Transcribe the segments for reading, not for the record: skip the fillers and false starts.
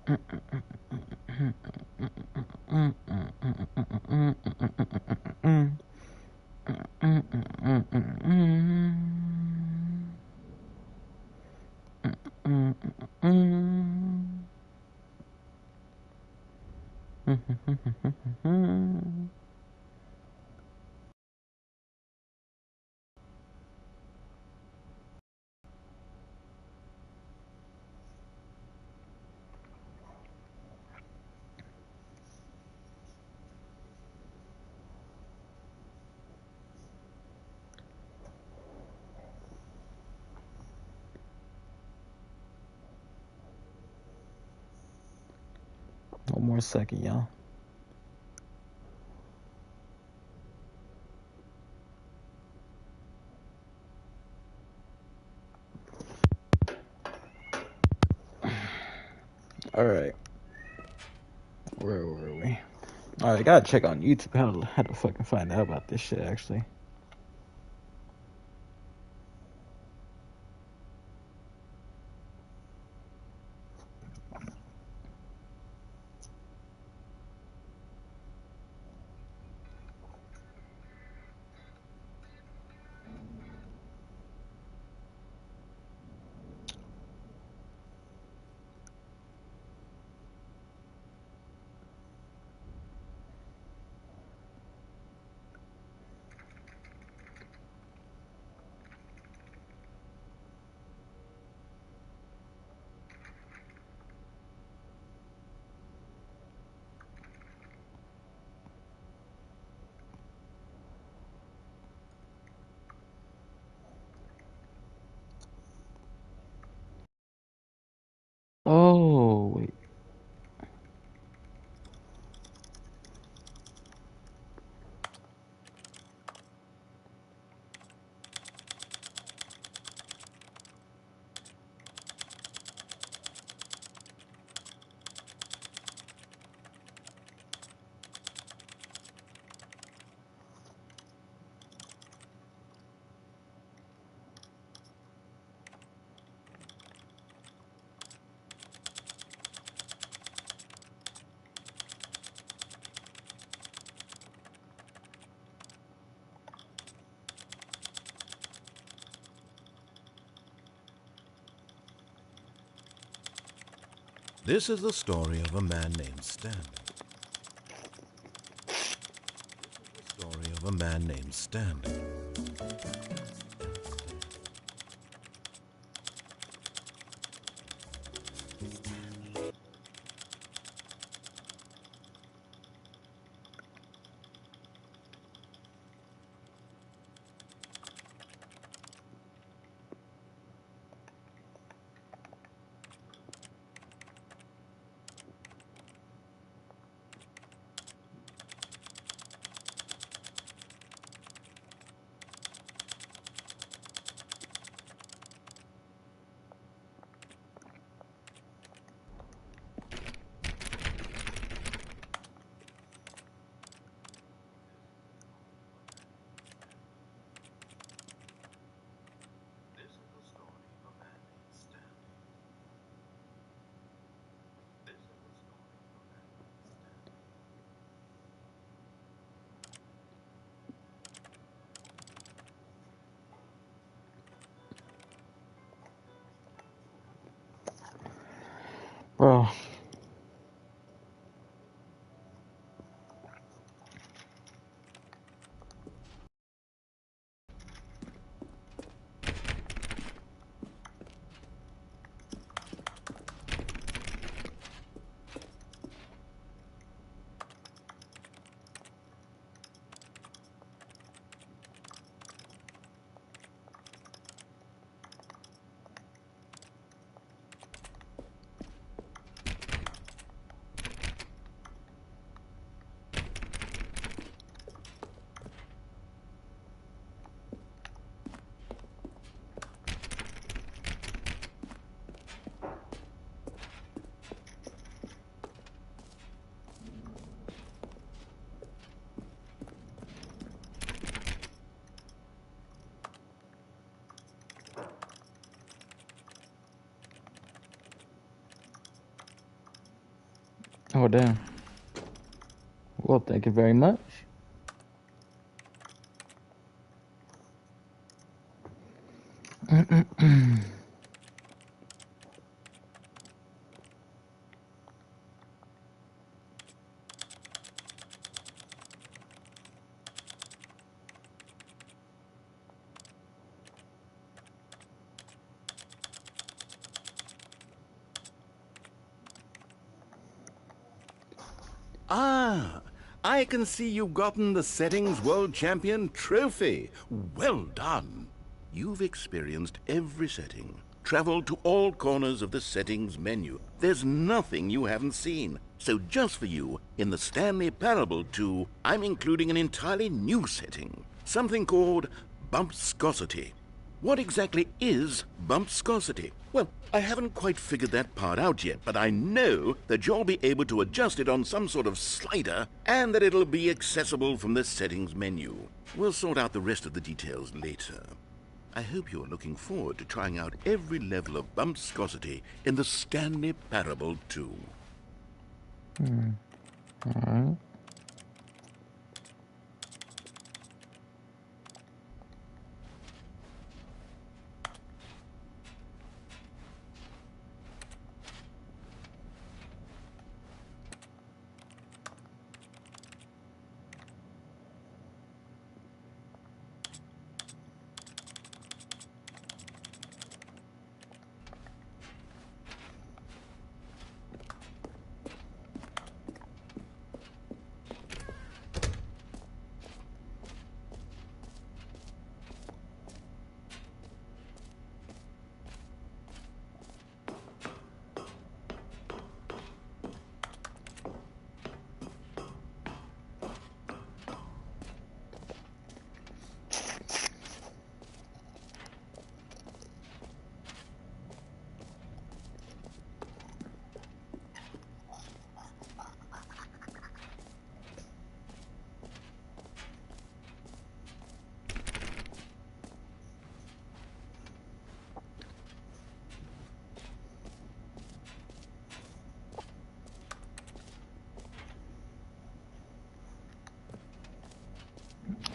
One more second, y'all. All right. Where were we? All right, I gotta check on YouTube how to fucking find out about this shit, actually. Oh, wait. This is the story of a man named Stanley. Story of a man named Stanley. Oh, damn. Well, thank you very much. Ah, I can see you've gotten the Settings World Champion trophy. Well done. You've experienced every setting, traveled to all corners of the settings menu. There's nothing you haven't seen. So just for you, in the Stanley Parable 2, I'm including an entirely new setting, something called bumpscosity. What exactly is bumpscosity? Well, I haven't quite figured that part out yet, but I know that you'll be able to adjust it on some sort of slider and that it'll be accessible from the settings menu. We'll sort out the rest of the details later. I hope you're looking forward to trying out every level of bumpscosity in the Stanley Parable 2. Alright.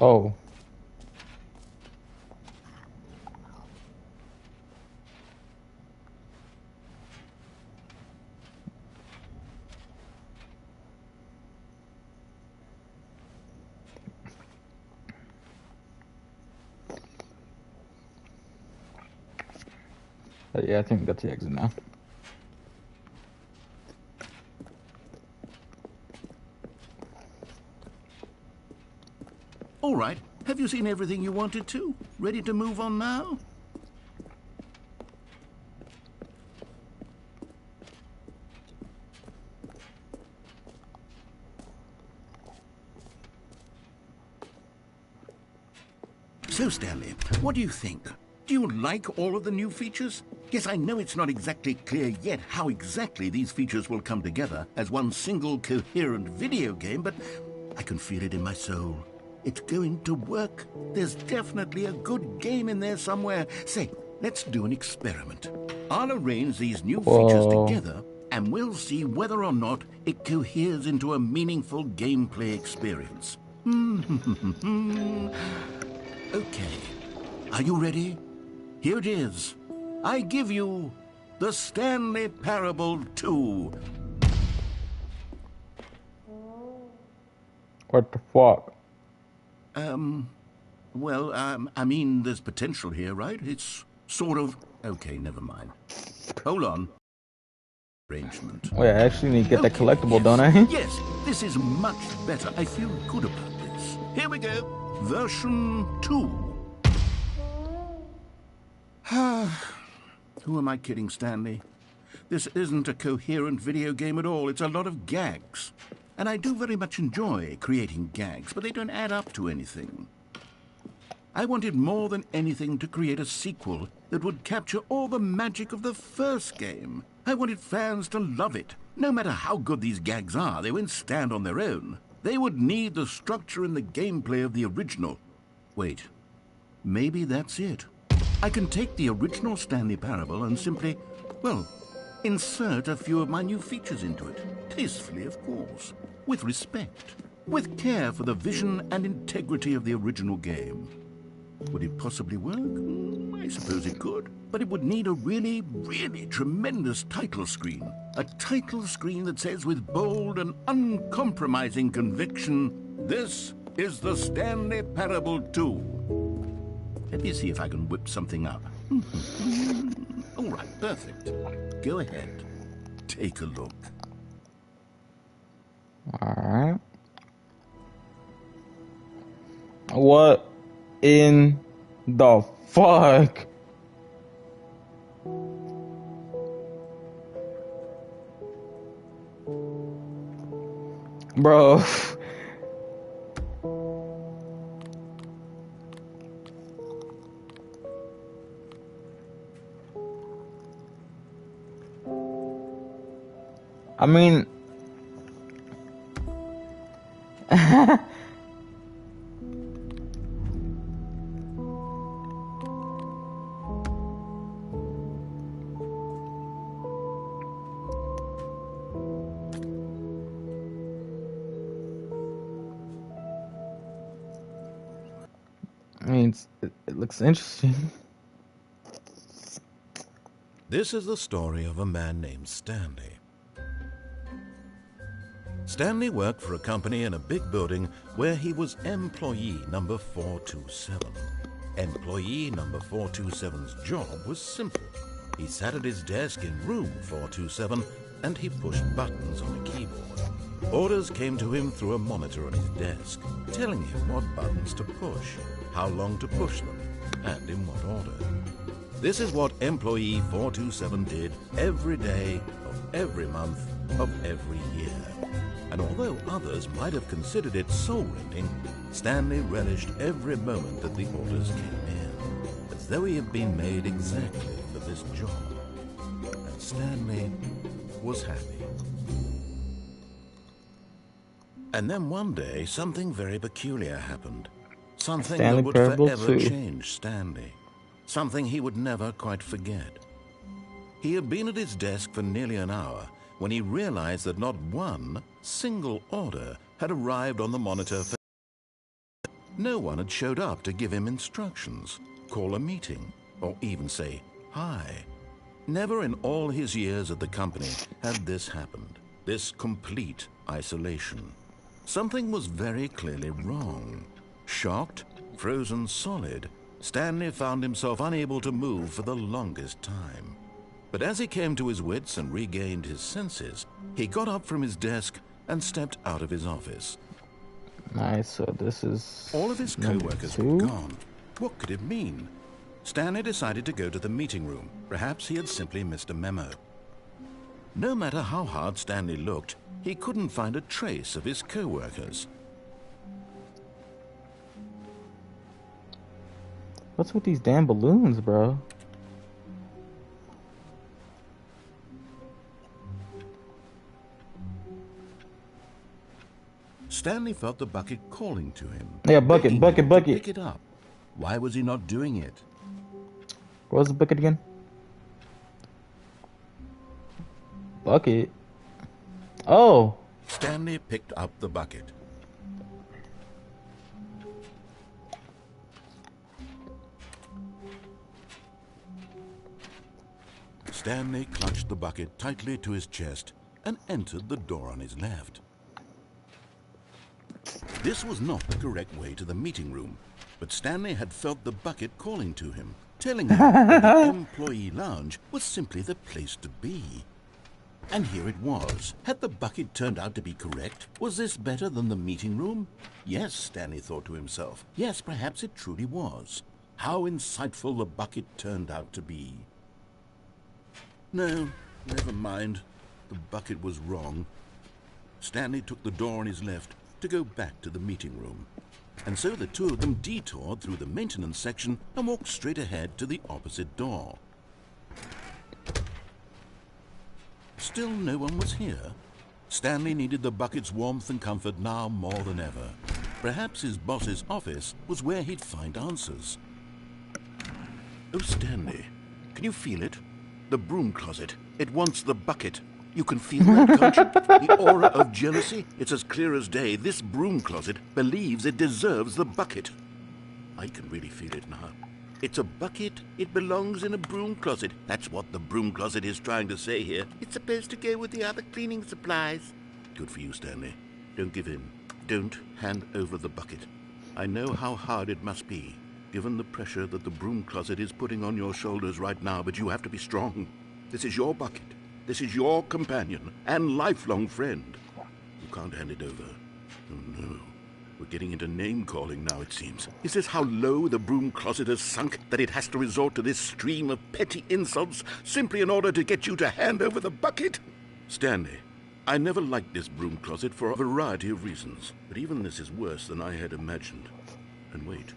Oh. Yeah, I think that's the exit now. All right, have you seen everything you wanted to? Ready to move on now? So, Stanley, what do you think? Do you like all of the new features? Yes, I know it's not exactly clear yet how exactly these features will come together as one single coherent video game, but I can feel it in my soul. It's going to work. There's definitely a good game in there somewhere. Say, let's do an experiment. I'll arrange these new features together, and we'll see whether or not it coheres into a meaningful gameplay experience. Okay, are you ready? Here it is. I give you the Stanley Parable 2. What the fuck? Well, I mean, there's potential here, right? It's sort of... Okay, never mind. Hold on. Arrangement. Wait, I actually need to get that collectible, yes, don't I? Yes, this is much better. I feel good about this. Here we go. Version 2. Who am I kidding, Stanley? This isn't a coherent video game at all. It's a lot of gags. And I do very much enjoy creating gags, but they don't add up to anything. I wanted more than anything to create a sequel that would capture all the magic of the first game. I wanted fans to love it. No matter how good these gags are, they won't stand on their own. They would need the structure and the gameplay of the original. Wait, maybe that's it. I can take the original Stanley Parable and simply, well, Insert a few of my new features into it, tastefully of course, with respect, with care for the vision and integrity of the original game. Would it possibly work? I suppose it could, but it would need a really, really tremendous title screen. A title screen that says with bold and uncompromising conviction, "This is the Stanley Parable 2. Let me see if I can whip something up. All right, perfect. Go ahead. Take a look. Alright. What in the fuck? Bro. I mean, it looks interesting. This is the story of a man named Stanley. Stanley worked for a company in a big building where he was employee number 427. Employee number 427's job was simple. He sat at his desk in room 427 and he pushed buttons on a keyboard. Orders came to him through a monitor on his desk, telling him what buttons to push, how long to push them, and in what order. This is what employee 427 did every day of every month of every year. And although others might have considered it soul-rending, Stanley relished every moment that the orders came in, as though he had been made exactly for this job. And Stanley was happy. And then one day, something very peculiar happened. Something that would forever change Stanley. Something he would never quite forget. He had been at his desk for nearly an hour when he realized that not one single order had arrived on the monitor. No one had showed up to give him instructions, call a meeting, or even say hi. Never in all his years at the company had this happened, this complete isolation. Something was very clearly wrong. Shocked, frozen solid, Stanley found himself unable to move for the longest time. But as he came to his wits and regained his senses, he got up from his desk and stepped out of his office. Nice, so this is... All of his co-workers were gone. What could it mean? Stanley decided to go to the meeting room. Perhaps he had simply missed a memo. No matter how hard Stanley looked, he couldn't find a trace of his co-workers. What's with these damn balloons, bro? Stanley felt the bucket calling to him. Yeah, bucket. Pick it up. Why was he not doing it? What was the bucket again? Bucket? Oh! Stanley picked up the bucket. Stanley clutched the bucket tightly to his chest and entered the door on his left. This was not the correct way to the meeting room, but Stanley had felt the bucket calling to him, telling him that the employee lounge was simply the place to be. And here it was. Had the bucket turned out to be correct? Was this better than the meeting room? Yes, Stanley thought to himself. Yes, perhaps it truly was. How insightful the bucket turned out to be. No, never mind. The bucket was wrong. Stanley took the door on his left to go back to the meeting room. And so the two of them detoured through the maintenance section and walked straight ahead to the opposite door. Still no one was here. Stanley needed the bucket's warmth and comfort now more than ever. Perhaps his boss's office was where he'd find answers. Oh, Stanley, can you feel it? The broom closet. It wants the bucket. You can feel that, can't you? The aura of jealousy? It's as clear as day. This broom closet believes it deserves the bucket. I can really feel it now. It's a bucket. It belongs in a broom closet. That's what the broom closet is trying to say here. It's supposed to go with the other cleaning supplies. Good for you, Stanley. Don't give in. Don't hand over the bucket. I know how hard it must be, given the pressure that the broom closet is putting on your shoulders right now, but you have to be strong. This is your bucket. This is your companion and lifelong friend. You can't hand it over. Oh, no. We're getting into name-calling now, it seems. Is this how low the broom closet has sunk, that it has to resort to this stream of petty insults simply in order to get you to hand over the bucket? Stanley, I never liked this broom closet for a variety of reasons, but even this is worse than I had imagined. And wait,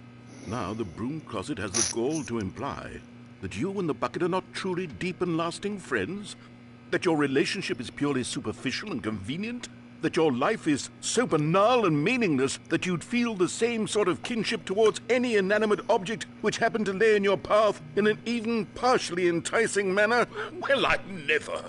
now the broom closet has the gall to imply that you and the bucket are not truly deep and lasting friends? That your relationship is purely superficial and convenient? That your life is so banal and meaningless that you'd feel the same sort of kinship towards any inanimate object which happened to lay in your path in an even partially enticing manner? Well, I'd never.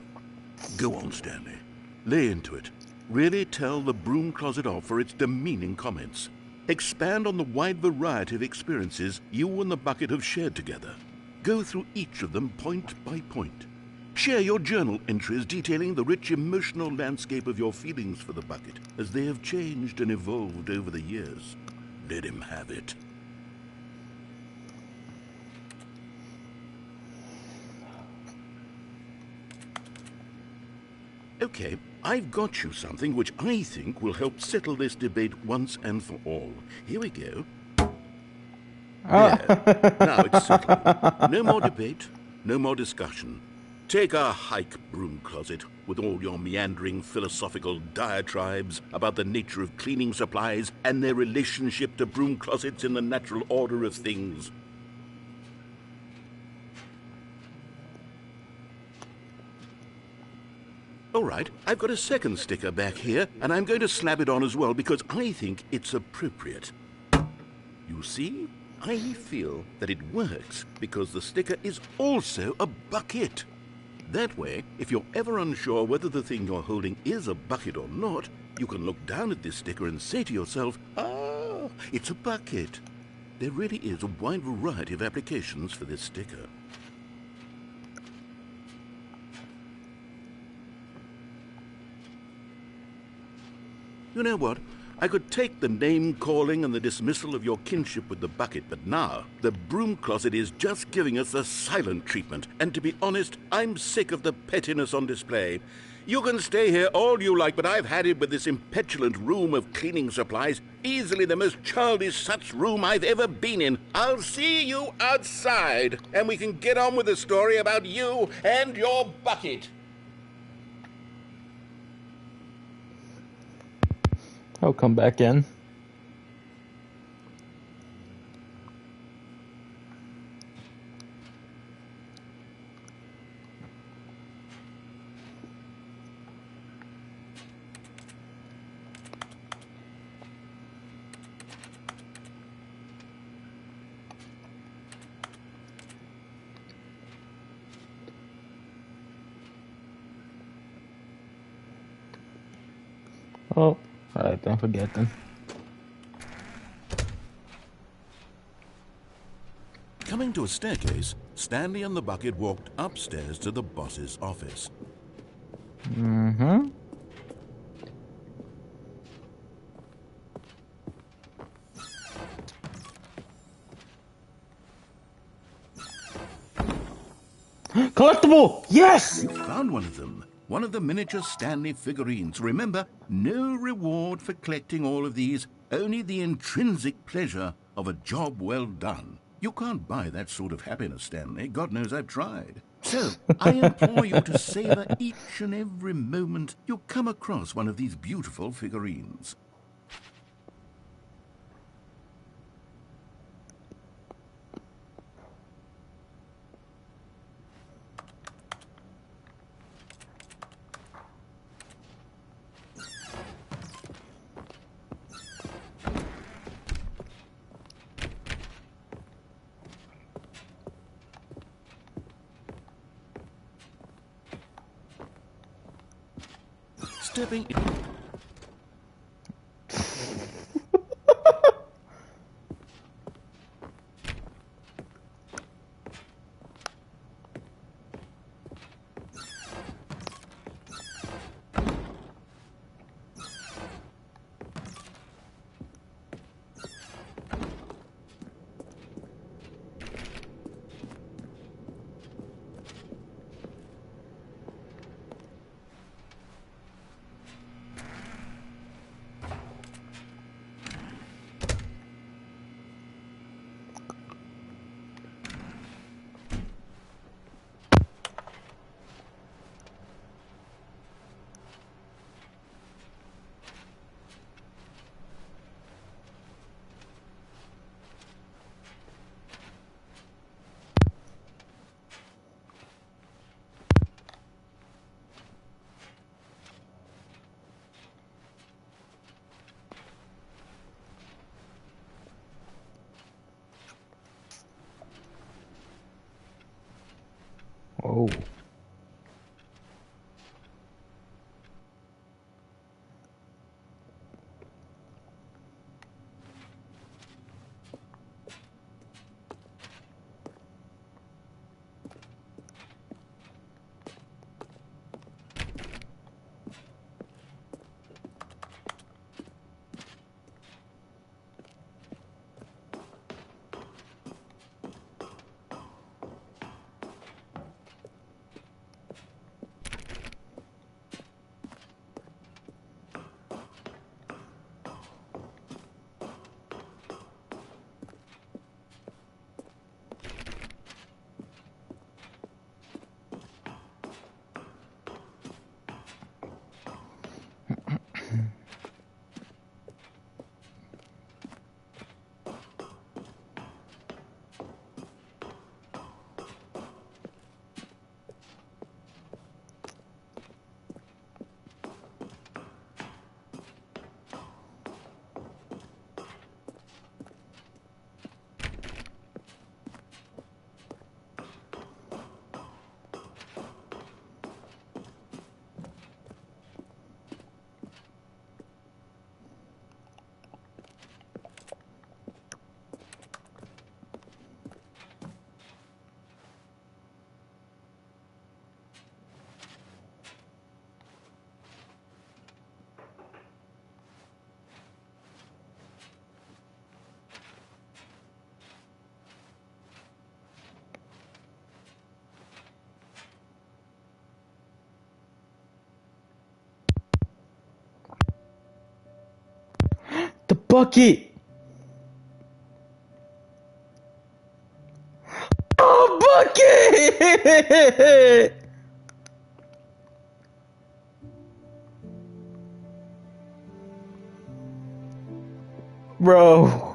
Go on, Stanley. Lay into it. Really tell the broom closet off for its demeaning comments. Expand on the wide variety of experiences you and the bucket have shared together. Go through each of them point by point. Share your journal entries detailing the rich emotional landscape of your feelings for the bucket as they have changed and evolved over the years. Let him have it. Okay, I've got you something which I think will help settle this debate once and for all. Here we go. There. Now it's settled. No more debate, no more discussion. Take a hike, broom closet, with all your meandering philosophical diatribes about the nature of cleaning supplies and their relationship to broom closets in the natural order of things. All right, I've got a second sticker back here, and I'm going to slap it on as well because I think it's appropriate. You see? I feel that it works because the sticker is also a bucket. That way, if you're ever unsure whether the thing you're holding is a bucket or not, you can look down at this sticker and say to yourself, ah, it's a bucket. There really is a wide variety of applications for this sticker. You know what? I could take the name-calling and the dismissal of your kinship with the bucket, but now the broom closet is just giving us the silent treatment. And to be honest, I'm sick of the pettiness on display. You can stay here all you like, but I've had it with this impetulant room of cleaning supplies. Easily the most childish such room I've ever been in. I'll see you outside, and we can get on with the story about you and your bucket. I'll come back in. Oh, alright, don't forget them. Coming to a staircase, Stanley and the bucket walked upstairs to the boss's office. Mm-hmm. Collectible! Yes! You found one of them. One of the miniature Stanley figurines. Remember, no reward for collecting all of these, only the intrinsic pleasure of a job well done. You can't buy that sort of happiness, Stanley. God knows I've tried. So, I implore you to savor each and every moment you come across one of these beautiful figurines. Stepping... Oh. The bucket! Oh, bucket! Bro.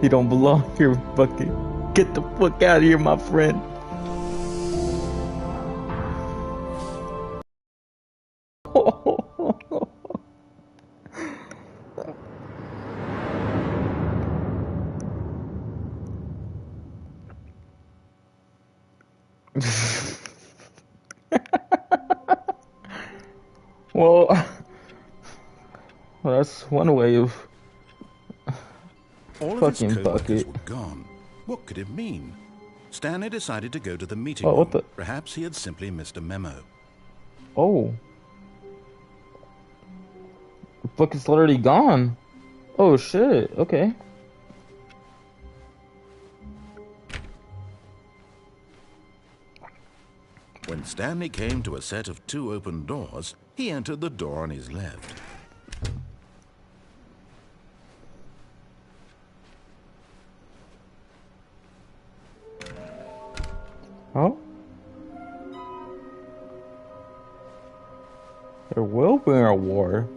You don't belong here, bucket. Get the fuck out of here, my friend. Well, that's one way of all of his co-workers were gone. What could it mean? Stanley decided to go to the meeting room. Perhaps he had simply missed a memo. Oh. The bucket's literally gone. Oh shit, okay. When Stanley came to a set of 2 open doors, he entered the door on his left. Oh? There will be a war.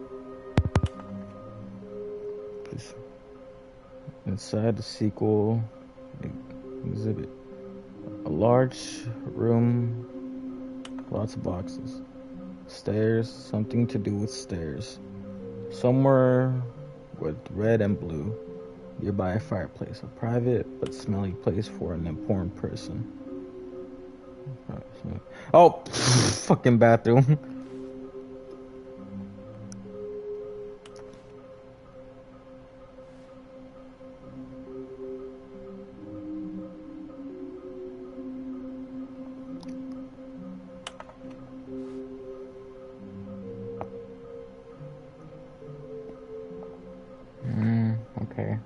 Inside the sequel exhibit. A large room, lots of boxes. Stairs, something to do with stairs. Somewhere with red and blue. Nearby a fireplace, a private but smelly place for an important person. Oh, fucking bathroom. Okay.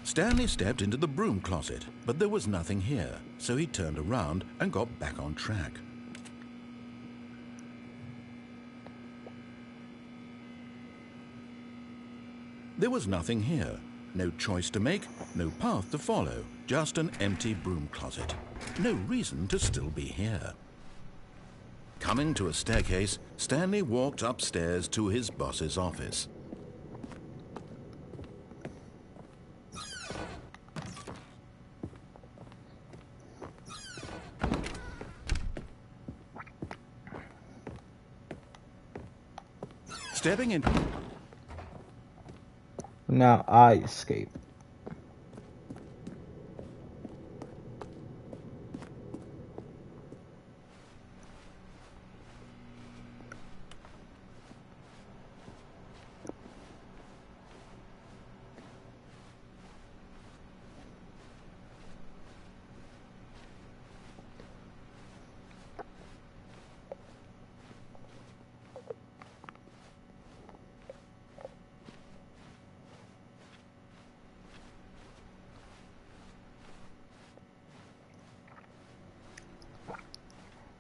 Stanley stepped into the broom closet, but there was nothing here, so he turned around and got back on track. There was nothing here. No choice to make, no path to follow, just an empty broom closet. No reason to still be here. Coming to a staircase, Stanley walked upstairs to his boss's office. Stepping in. Now I escape.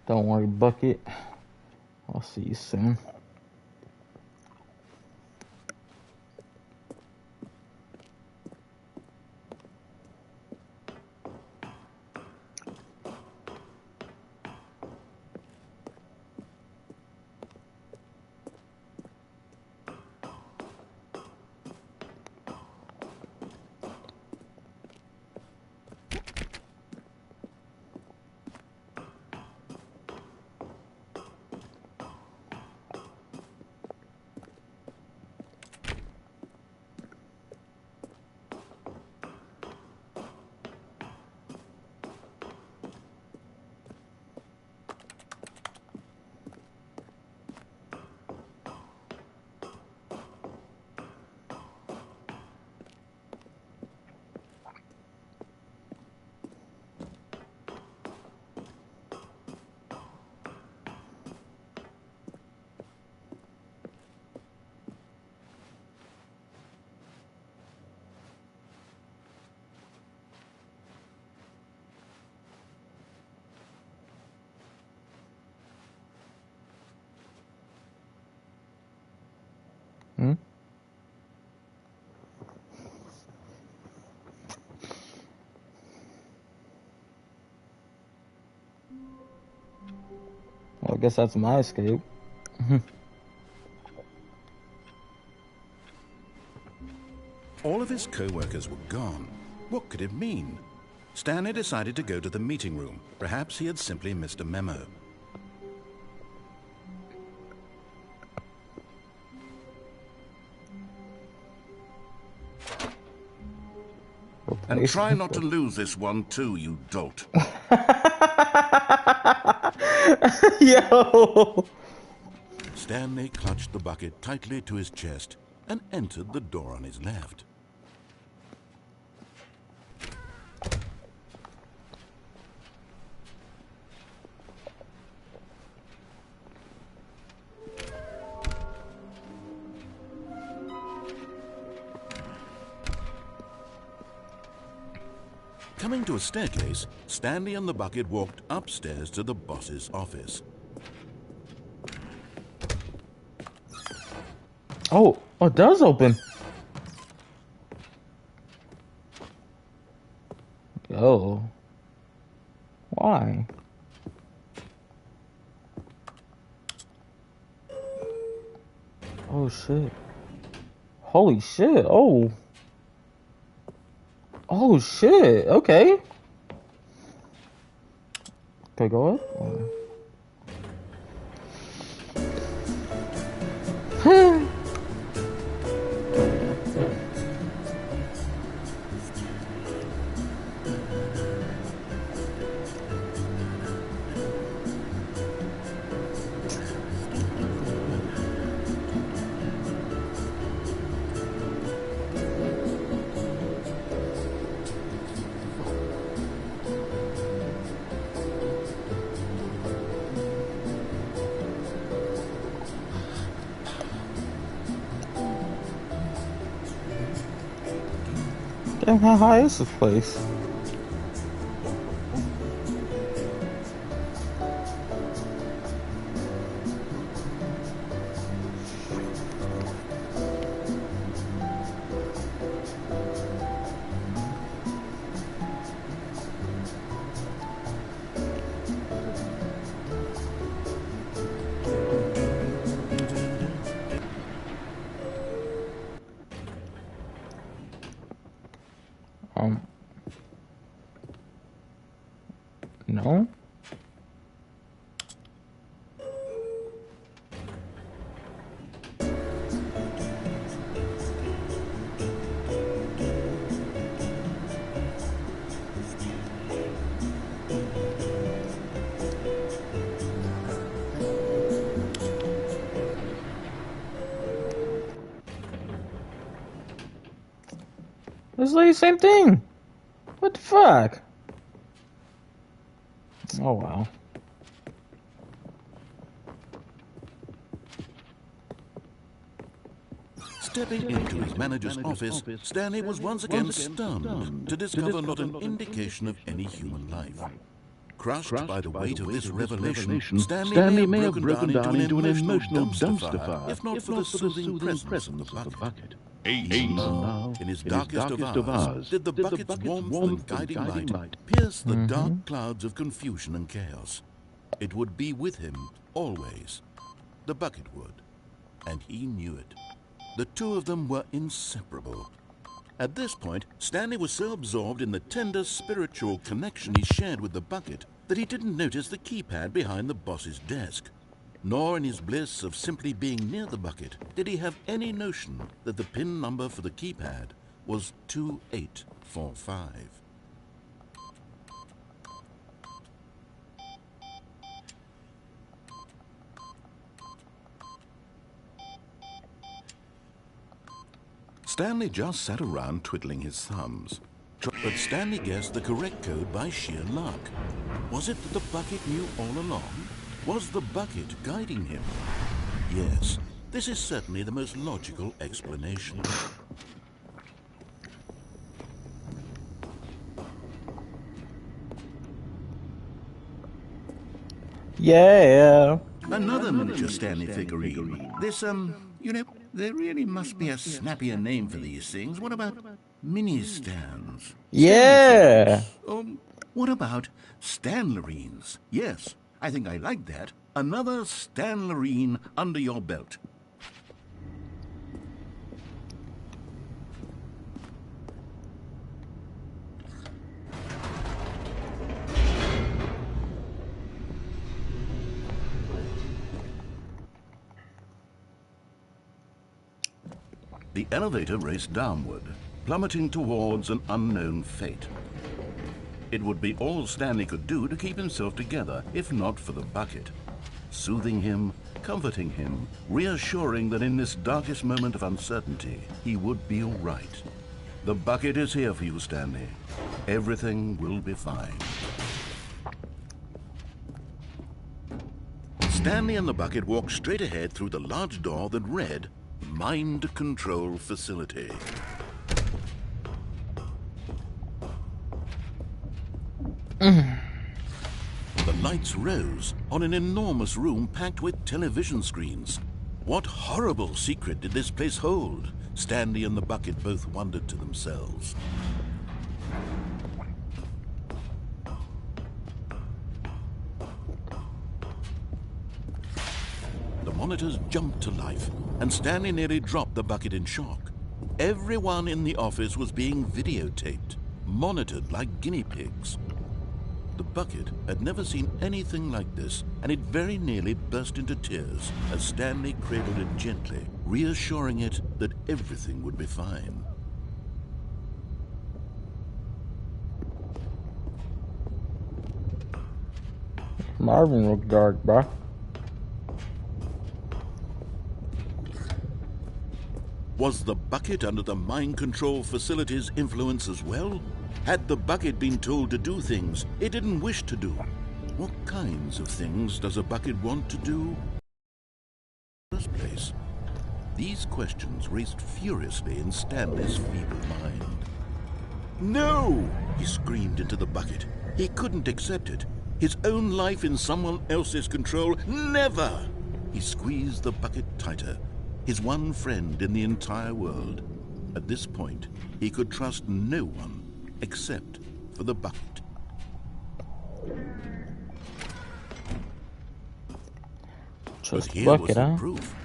Don't worry, Bucket. I'll see you soon. Well, I guess that's my escape. All of his co-workers were gone. What could it mean? Stanley decided to go to the meeting room. Perhaps he had simply missed a memo. And try not to lose this one too, you dolt. Yo! Stanley clutched the bucket tightly to his chest and entered the door on his left. Coming to a staircase, Stanley and the bucket walked upstairs to the boss's office. Oh, it does open. Oh. Why? Oh shit. Holy shit. Oh. Oh shit. Okay. Can I go up? Or... Damn, how high is this place? No? It's like the same thing. What the fuck? Oh wow. Stepping into his manager's office, Stanley was once again stunned to discover not an indication of any human life. Crushed by the weight of this revelation, Stanley may have broken down into an emotional dumpster fire, if not for the soothing presence of the bucket. Now, in his darkest of hours, did the bucket's warmth and guiding light pierce the dark clouds of confusion and chaos. It would be with him, always. The bucket would. And he knew it. The two of them were inseparable. At this point, Stanley was so absorbed in the tender spiritual connection he shared with the bucket that he didn't notice the keypad behind the boss's desk. Nor in his bliss of simply being near the bucket did he have any notion that the PIN number for the keypad was 2845. Stanley just sat around twiddling his thumbs. But Stanley guessed the correct code by sheer luck. Was it that the bucket knew all along? Was the bucket guiding him? Yes, this is certainly the most logical explanation. Yeah. Another miniature Stanley figurine. This, you know, there really must be a snappier name for these things. What about mini-stands? Yeah. What about Stanlerines? Yes, I think I like that. Another Stanlerine under your belt. The elevator raced downward, plummeting towards an unknown fate. It would be all Stanley could do to keep himself together, if not for the bucket. Soothing him, comforting him, reassuring that in this darkest moment of uncertainty, he would be all right. The bucket is here for you, Stanley. Everything will be fine. Stanley and the bucket walked straight ahead through the large door that read, Mind Control Facility. The lights rose on an enormous room packed with television screens. What horrible secret did this place hold? Stanley and the bucket both wondered to themselves. The monitors jumped to life, and Stanley nearly dropped the bucket in shock. Everyone in the office was being videotaped, monitored like guinea pigs. The bucket had never seen anything like this, and it very nearly burst into tears as Stanley cradled it gently, reassuring it that everything would be fine. Marvin looked dark, bro. Was the bucket under the mind control facility's influence as well? Had the bucket been told to do things it didn't wish to do? What kinds of things does a bucket want to do in the first place? These questions raced furiously in Stanley's feeble mind. No! He screamed into the bucket. He couldn't accept it. His own life in someone else's control, never! He squeezed the bucket tighter. His one friend in the entire world. At this point, he could trust no one except for the bucket. Just but here bucket, was the huh? proof.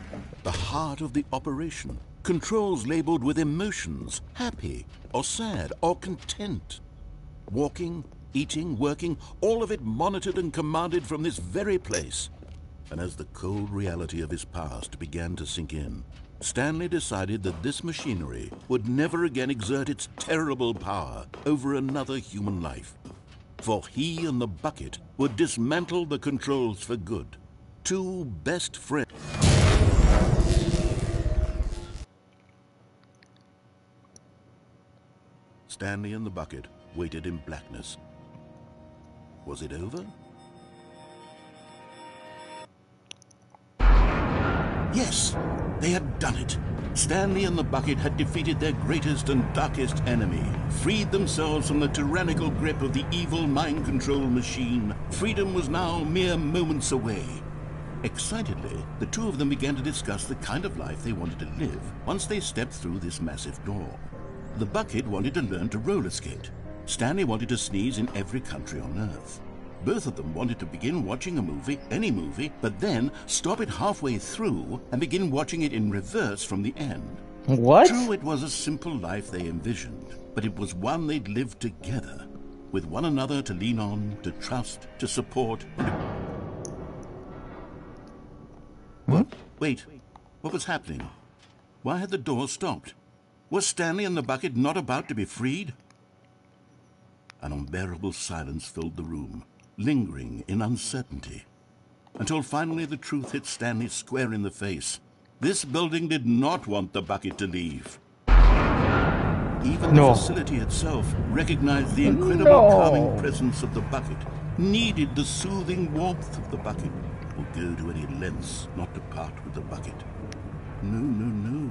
The heart of the operation. Controls labeled with emotions, happy or sad or content. Walking, eating, working, all of it monitored and commanded from this very place. And as the cold reality of his past began to sink in, Stanley decided that this machinery would never again exert its terrible power over another human life. For he and the bucket would dismantle the controls for good. Two best friends. Stanley and the bucket waited in blackness. Was it over? Yes, they had done it. Stanley and the bucket had defeated their greatest and darkest enemy, freed themselves from the tyrannical grip of the evil mind control machine. Freedom was now mere moments away. Excitedly, the two of them began to discuss the kind of life they wanted to live once they stepped through this massive door. The bucket wanted to learn to roller skate. Stanley wanted to sneeze in every country on Earth. Both of them wanted to begin watching a movie, any movie, but then stop it halfway through and begin watching it in reverse from the end. What? True, it was a simple life they envisioned, but it was one they'd lived together, with one another to lean on, to trust, to support, and to... What? Wait, what was happening? Why had the door stopped? Was Stanley and the bucket not about to be freed? An unbearable silence filled the room, lingering in uncertainty, until finally the truth hit Stanley square in the face. This building did not want the bucket to leave. Even the facility itself recognized the incredible calming presence of the bucket, needed the soothing warmth of the bucket, would go to any lengths not to part with the bucket. No.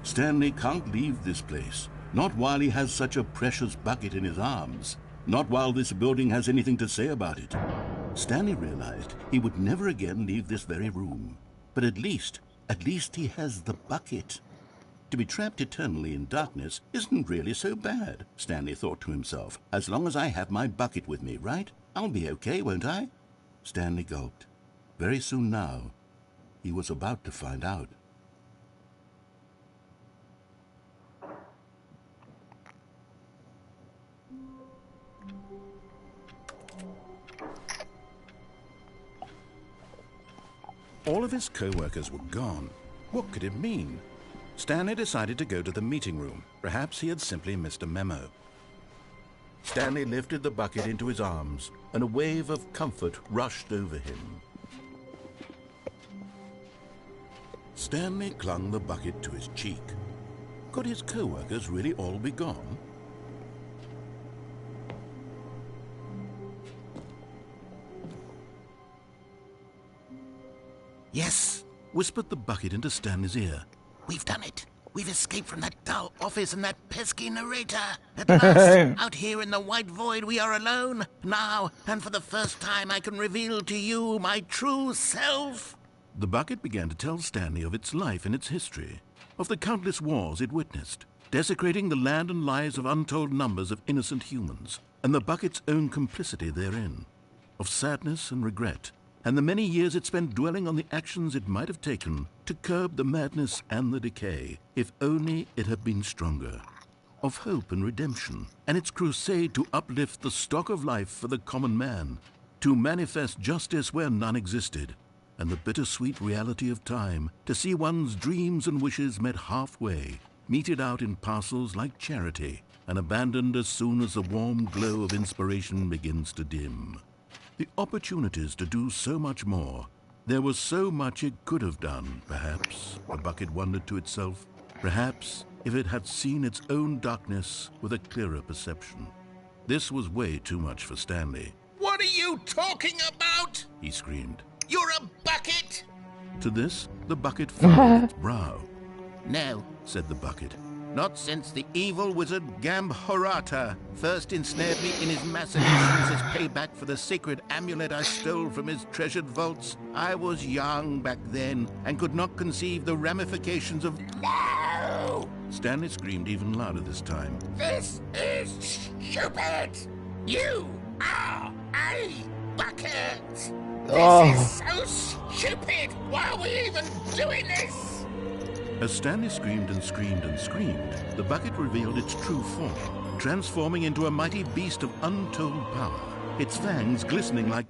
Stanley can't leave this place, not while he has such a precious bucket in his arms. Not while this building has anything to say about it. Stanley realized he would never again leave this very room. But at least he has the bucket. To be trapped eternally in darkness isn't really so bad, Stanley thought to himself. As long as I have my bucket with me, right? I'll be okay, won't I? Stanley gulped. Very soon now, he was about to find out. All of his co-workers were gone. What could it mean? Stanley decided to go to the meeting room. Perhaps he had simply missed a memo. Stanley lifted the bucket into his arms, and a wave of comfort rushed over him. Stanley clung the bucket to his cheek. Could his co-workers really all be gone? Yes, whispered the bucket into Stanley's ear. We've done it. We've escaped from that dull office and that pesky narrator. At last, out here in the white void, we are alone. Now, and for the first time, I can reveal to you my true self. The bucket began to tell Stanley of its life and its history, of the countless wars it witnessed, desecrating the land and lives of untold numbers of innocent humans, and the bucket's own complicity therein, of sadness and regret, and the many years it spent dwelling on the actions it might have taken to curb the madness and the decay, if only it had been stronger. of hope and redemption, and its crusade to uplift the stock of life for the common man, to manifest justice where none existed, and the bittersweet reality of time, to see one's dreams and wishes met halfway, meted out in parcels like charity, and abandoned as soon as the warm glow of inspiration begins to dim. The opportunities to do so much more. There was so much it could have done, perhaps, the bucket wondered to itself. Perhaps if it had seen its own darkness with a clearer perception. This was way too much for Stanley. "What are you talking about?" he screamed. "You're a bucket!" To this, the bucket furrowed its brow. "No," said the bucket. "not since the evil wizard Gambhorata first ensnared me in his machinations as payback for the sacred amulet I stole from his treasured vaults. I was young back then and could not conceive the ramifications of..." "No!" Stanley screamed even louder this time. "This is stupid! You are a bucket! This is so stupid! Why are we even doing this?" As Stanley screamed and screamed and screamed, the bucket revealed its true form, transforming into a mighty beast of untold power, its fangs glistening like...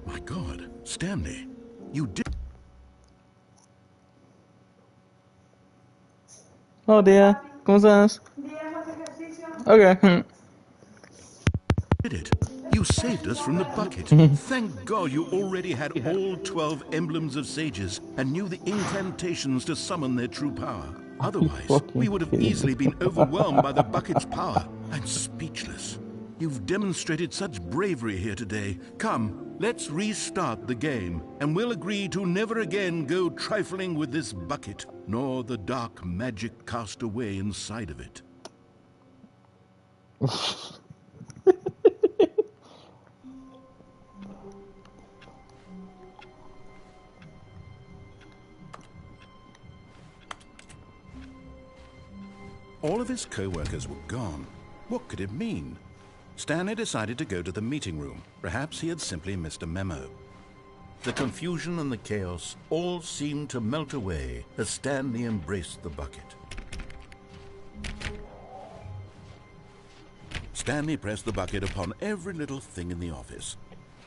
My God, Stanley, you did... Oh dear, ¿cómo estás? Okay. Did it. You saved us from the bucket. Thank God you already had all 12 emblems of sages and knew the incantations to summon their true power. Otherwise, we would have easily been overwhelmed by the bucket's power. I'm speechless. You've demonstrated such bravery here today. Come, let's restart the game, and we'll agree to never again go trifling with this bucket, nor the dark magic cast away inside of it. All of his co-workers were gone. What could it mean? Stanley decided to go to the meeting room. Perhaps he had simply missed a memo. The confusion and the chaos all seemed to melt away as Stanley embraced the bucket. Stanley pressed the bucket upon every little thing in the office.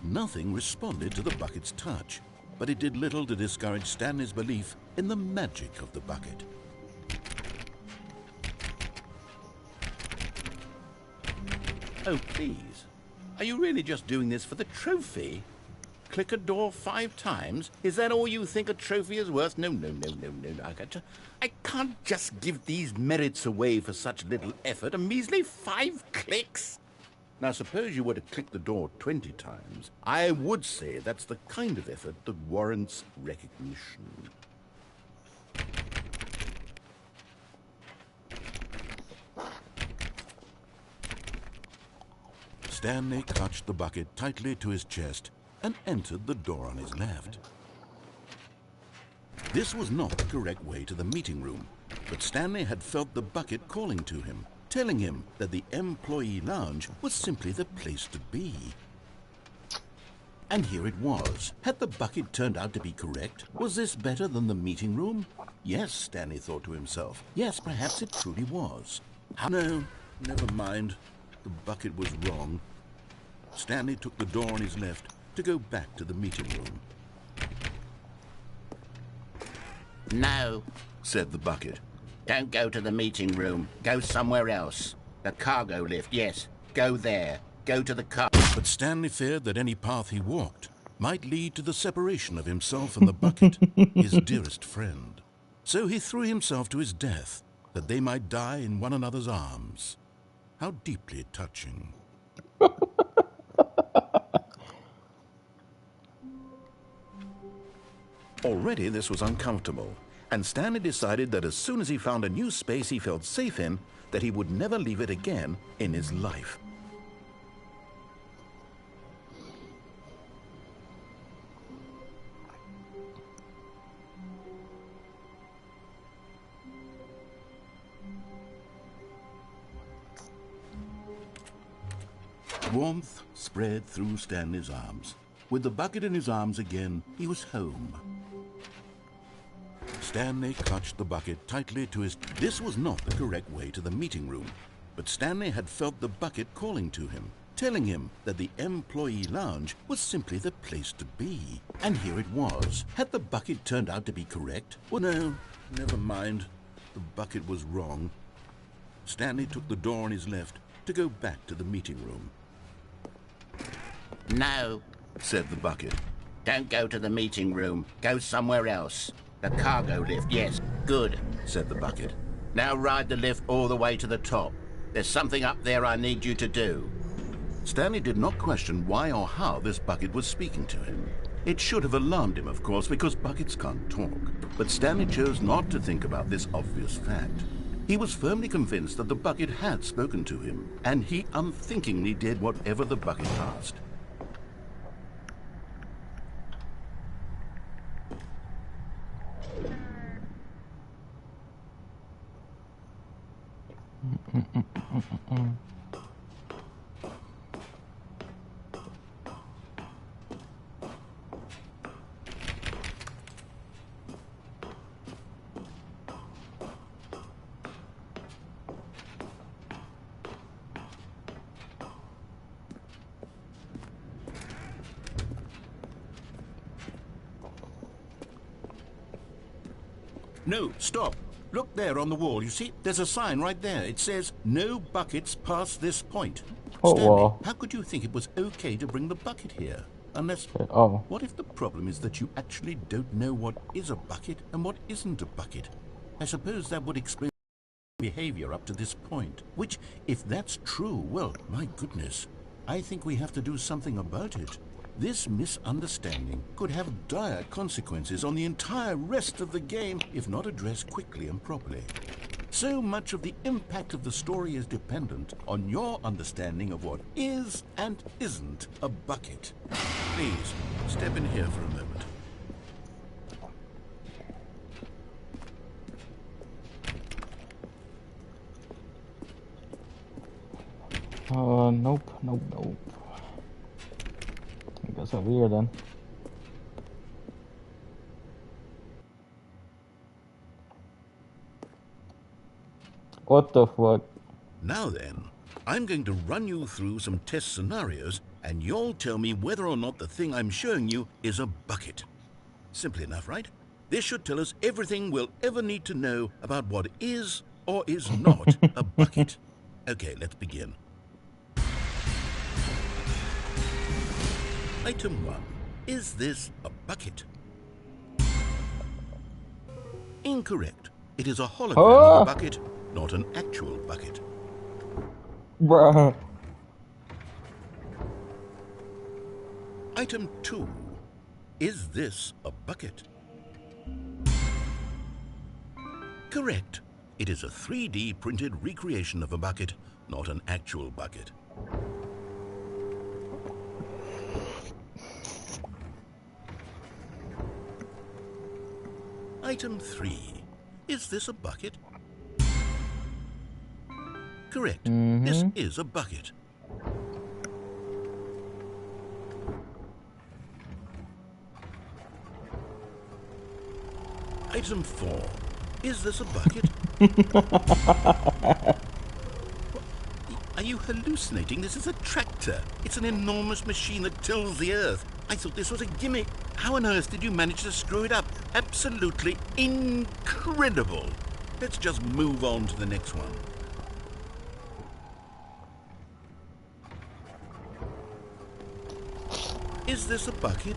Nothing responded to the bucket's touch, but it did little to discourage Stanley's belief in the magic of the bucket. Oh, please. Are you really just doing this for the trophy? Click a door 5 times? Is that all you think a trophy is worth? No. I can't just give these merits away for such little effort. A measly 5 clicks? Now, suppose you were to click the door 20 times. I would say that's the kind of effort that warrants recognition. Stanley clutched the bucket tightly to his chest and entered the door on his left. This was not the correct way to the meeting room, but Stanley had felt the bucket calling to him, telling him that the employee lounge was simply the place to be. And here it was. Had the bucket turned out to be correct? Was this better than the meeting room? Yes, Stanley thought to himself. Yes, perhaps it truly was. No, never mind. The bucket was wrong. Stanley took the door on his left to go back to the meeting room. No, said the bucket. Don't go to the meeting room. Go somewhere else. The cargo lift, yes. Go there. Go to the car. But Stanley feared that any path he walked might lead to the separation of himself and the bucket, his dearest friend. So he threw himself to his death, that they might die in one another's arms. How deeply touching. Already this was uncomfortable, and Stanley decided that as soon as he found a new space he felt safe in, that he would never leave it again in his life. Warmth spread through Stanley's arms. with the bucket in his arms again, he was home. Stanley clutched the bucket tightly to his... This was not the correct way to the meeting room, but Stanley had felt the bucket calling to him, telling him that the employee lounge was simply the place to be. And here it was. Had the bucket turned out to be correct? Well, no, never mind. The bucket was wrong. Stanley took the door on his left to go back to the meeting room. No, said the bucket. don't go to the meeting room. Go somewhere else. The cargo lift, yes, good, said the bucket. Now ride the lift all the way to the top. There's something up there I need you to do. Stanley did not question why or how this bucket was speaking to him. It should have alarmed him, of course, because buckets can't talk. But Stanley chose not to think about this obvious fact. He was firmly convinced that the bucket had spoken to him, and he unthinkingly did whatever the bucket asked. No, stop. Look there on the wall. You see, there's a sign right there. It says, no buckets past this point. Oh, Stanley, well. how could you think it was okay to bring the bucket here? Unless, Oh. what if the problem is that you actually don't know what is a bucket and what isn't a bucket? I suppose that would explain behavior up to this point. Which, if that's true, well, my goodness, I think we have to do something about it. This misunderstanding could have dire consequences on the entire rest of the game if not addressed quickly and properly. So much of the impact of the story is dependent on your understanding of what is and isn't a bucket. Please, step in here for a moment. Nope. I guess over here then. What the fuck? Now then, I'm going to run you through some test scenarios and you'll tell me whether or not the thing I'm showing you is a bucket. Simple enough, right? This should tell us everything we'll ever need to know about what is or is not a bucket. Okay, let's begin. Item 1. Is this a bucket? Incorrect. It is a hologram of a bucket, not an actual bucket. Bruh. Item 2. Is this a bucket? Correct. It is a 3D printed recreation of a bucket, not an actual bucket. Item 3. Is this a bucket? Correct. This is a bucket. Item 4. Is this a bucket? Are you hallucinating? This is a tractor. It's an enormous machine that tills the earth. I thought this was a gimmick. How on earth did you manage to screw it up? Absolutely incredible. Let's just move on to the next one. Is this a bucket?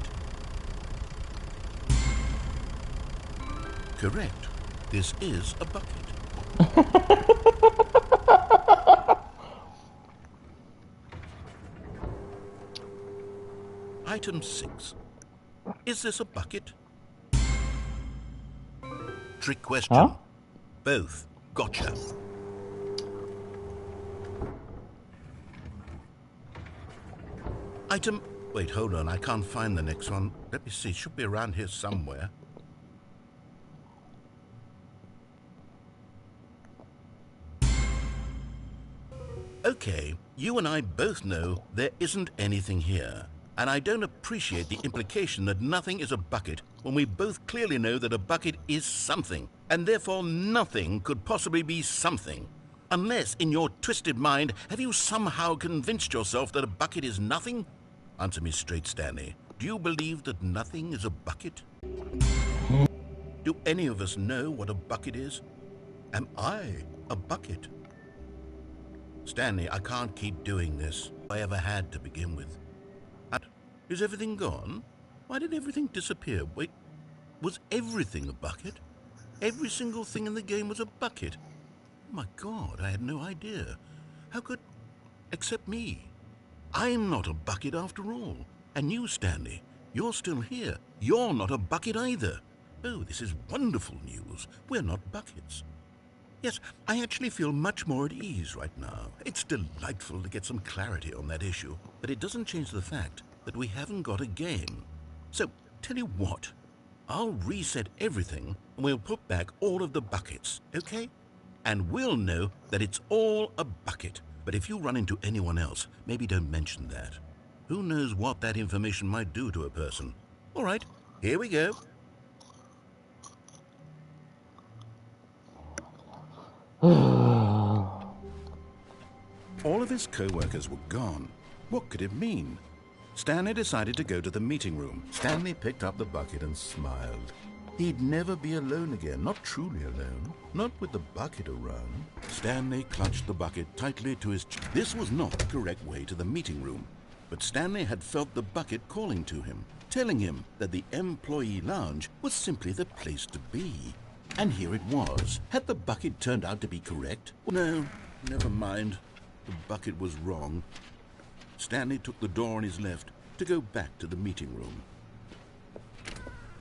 Correct. This is a bucket. Item 6. Is this a bucket? Trick question. Huh? Both. Gotcha. Item... Wait, hold on. I can't find the next one. Let me see. It should be around here somewhere. Okay, you and I both know there isn't anything here. And I don't appreciate the implication that nothing is a bucket when we both clearly know that a bucket is something, and therefore nothing could possibly be something. Unless, in your twisted mind, have you somehow convinced yourself that a bucket is nothing? Answer me straight, Stanley. Do you believe that nothing is a bucket? Do any of us know what a bucket is? Am I a bucket? Stanley, I can't keep doing this. I ever had to begin with. Is everything gone? Why did everything disappear? Wait, was everything a bucket? Every single thing in the game was a bucket. Oh my God, I had no idea. How could... except me. I'm not a bucket after all. And you, Stanley, you're still here. You're not a bucket either. Oh, this is wonderful news. We're not buckets. Yes, I actually feel much more at ease right now. It's delightful to get some clarity on that issue, but it doesn't change the fact that we haven't got a game. So, tell you what, I'll reset everything and we'll put back all of the buckets, okay? And we'll know that it's all a bucket. But if you run into anyone else, maybe don't mention that. Who knows what that information might do to a person? All right, here we go. All of his co-workers were gone. What could it mean? Stanley decided to go to the meeting room. Stanley picked up the bucket and smiled. He'd never be alone again, not truly alone, not with the bucket around. Stanley clutched the bucket tightly to his chest. This was not the correct way to the meeting room, but Stanley had felt the bucket calling to him, telling him that the employee lounge was simply the place to be. And here it was. Had the bucket turned out to be correct? No, never mind. The bucket was wrong. Stanley took the door on his left to go back to the meeting room.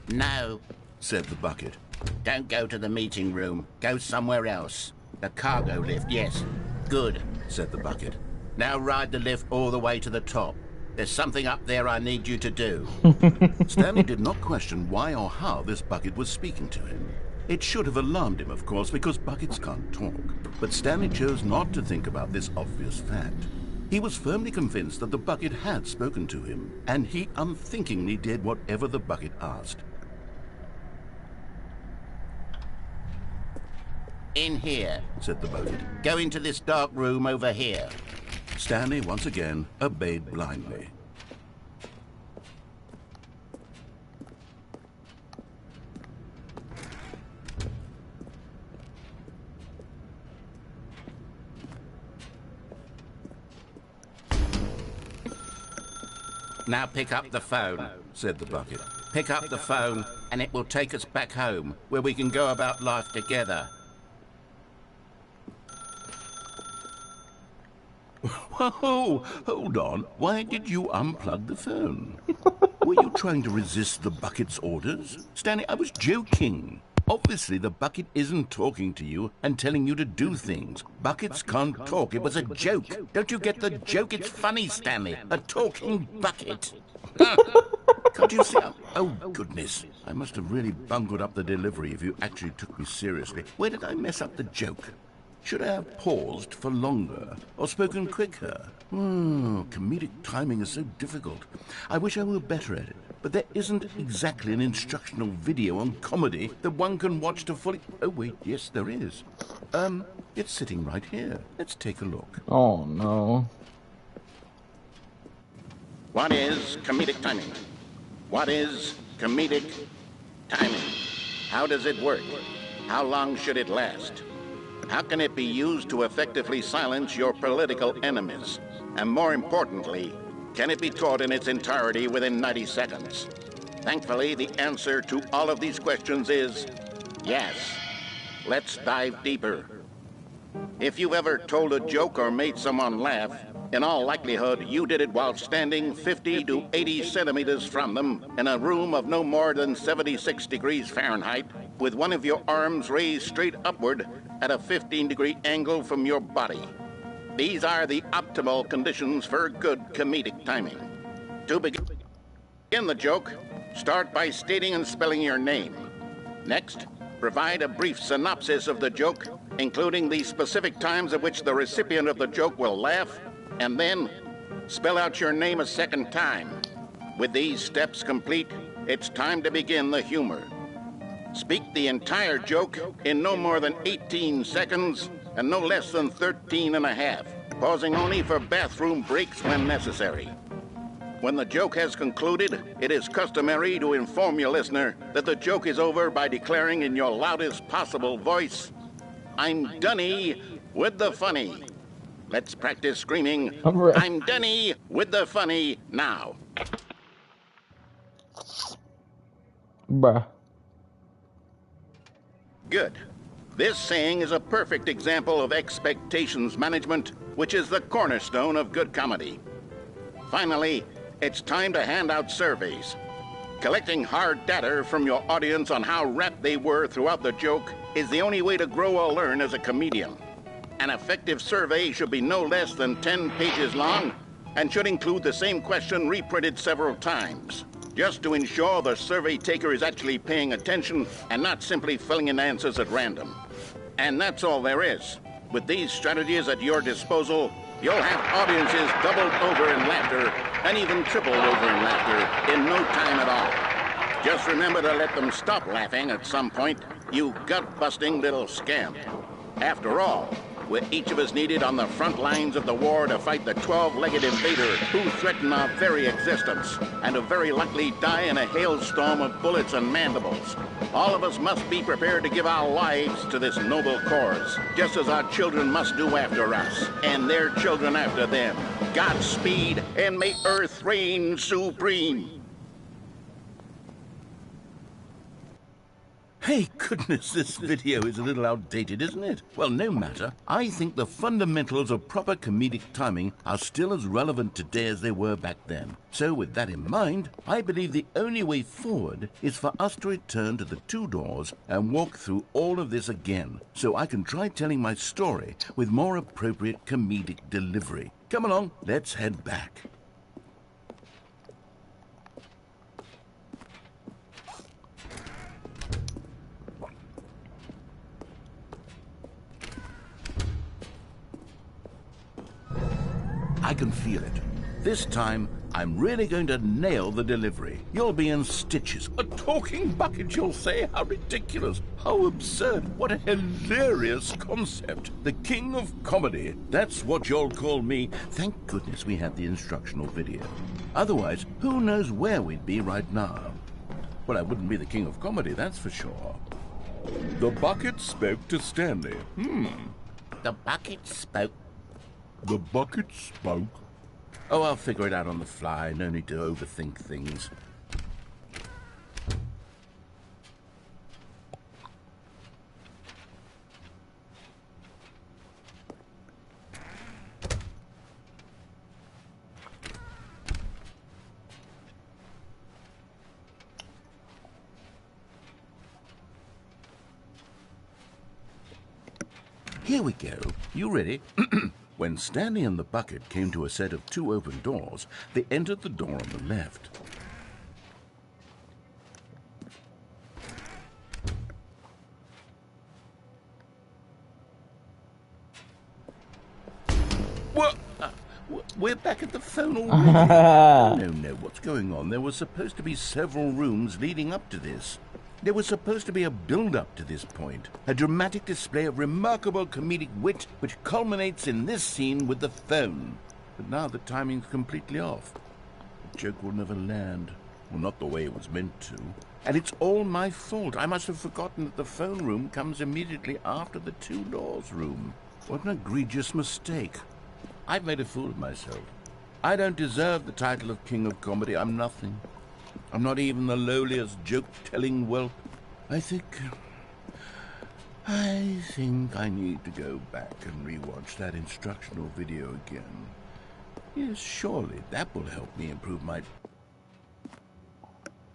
No, said the bucket. Don't go to the meeting room. Go somewhere else. The cargo lift, yes. Good, said the bucket. Now ride the lift all the way to the top. There's something up there I need you to do. Stanley did not question why or how this bucket was speaking to him. It should have alarmed him, of course, because buckets can't talk. But Stanley chose not to think about this obvious fact. He was firmly convinced that the bucket had spoken to him, and he unthinkingly did whatever the bucket asked. In here, said the bucket. Go into this dark room over here. Stanley once again obeyed blindly. Now pick up the phone, said the bucket. Pick up the phone and it will take us back home, where we can go about life together. Whoa, hold on. Why did you unplug the phone? Were you trying to resist the bucket's orders? Stanley, I was joking. Obviously, the bucket isn't talking to you and telling you to do things. Buckets can't talk. It was a joke. Don't you get the joke? It's funny, Stanley. A talking bucket. Can't you see? Oh, goodness. I must have really bungled up the delivery if you actually took me seriously. Where did I mess up the joke? Should I have paused for longer or spoken quicker? Comedic timing is so difficult. I wish I were better at it. But there isn't exactly an instructional video on comedy that one can watch to fully... Oh, wait, yes, there is. It's sitting right here. Let's take a look. Oh, no. What is comedic timing? What is comedic timing? How does it work? How long should it last? How can it be used to effectively silence your political enemies? And more importantly, can it be taught in its entirety within 90 seconds? Thankfully, the answer to all of these questions is yes. Let's dive deeper. If you've ever told a joke or made someone laugh, in all likelihood, you did it while standing 50 to 80 centimeters from them in a room of no more than 76 degrees Fahrenheit, with one of your arms raised straight upward at a 15-degree angle from your body. These are the optimal conditions for good comedic timing. To begin the joke, start by stating and spelling your name. Next, provide a brief synopsis of the joke, including the specific times at which the recipient of the joke will laugh, and then spell out your name a second time. With these steps complete, it's time to begin the humor. Speak the entire joke in no more than 18 seconds and no less than 13 and a half, pausing only for bathroom breaks when necessary. When the joke has concluded, it is customary to inform your listener that the joke is over by declaring in your loudest possible voice, "I'm Dunny with the funny." Let's practice screaming, "I'm Dunny with the funny" now. Bruh. Good. This saying is a perfect example of expectations management, which is the cornerstone of good comedy. Finally, it's time to hand out surveys. Collecting hard data from your audience on how rapt they were throughout the joke is the only way to grow or learn as a comedian. An effective survey should be no less than 10 pages long and should include the same question reprinted several times, just to ensure the survey taker is actually paying attention and not simply filling in answers at random. And that's all there is. With these strategies at your disposal, you'll have audiences doubled over in laughter and even tripled over in laughter in no time at all. Just remember to let them stop laughing at some point, you gut-busting little scamp. After all, we're each of us needed on the front lines of the war to fight the 12-legged invader who threaten our very existence and who very likely die in a hailstorm of bullets and mandibles. All of us must be prepared to give our lives to this noble cause, just as our children must do after us, and their children after them. Godspeed, and may Earth reign supreme. Hey, goodness, this video is a little outdated, isn't it? Well, no matter. I think the fundamentals of proper comedic timing are still as relevant today as they were back then. So with that in mind, I believe the only way forward is for us to return to the two doors and walk through all of this again, so I can try telling my story with more appropriate comedic delivery. Come along, let's head back. I can feel it. This time, I'm really going to nail the delivery. You'll be in stitches. A talking bucket, you'll say? How ridiculous. How absurd. What a hilarious concept. The king of comedy. That's what you'll call me. Thank goodness we had the instructional video. Otherwise, who knows where we'd be right now. Well, I wouldn't be the king of comedy, that's for sure. The bucket spoke to Stanley. The bucket spoke. The bucket spoke. Oh, I'll figure it out on the fly. No need to overthink things. Here we go. You ready? When Stanley and the bucket came to a set of two open doors, they entered the door on the left. What? We're back at the phone already. No, what's going on? There were supposed to be several rooms leading up to this. There was supposed to be a build-up to this point, a dramatic display of remarkable comedic wit which culminates in this scene with the phone. But now the timing's completely off. The joke will never land. Well, not the way it was meant to. And it's all my fault. I must have forgotten that the phone room comes immediately after the two doors room. What an egregious mistake. I've made a fool of myself. I don't deserve the title of King of Comedy. I'm nothing. I'm not even the lowliest joke-telling whelp. I think I need to go back and rewatch that instructional video again. Yes, surely that will help me improve my...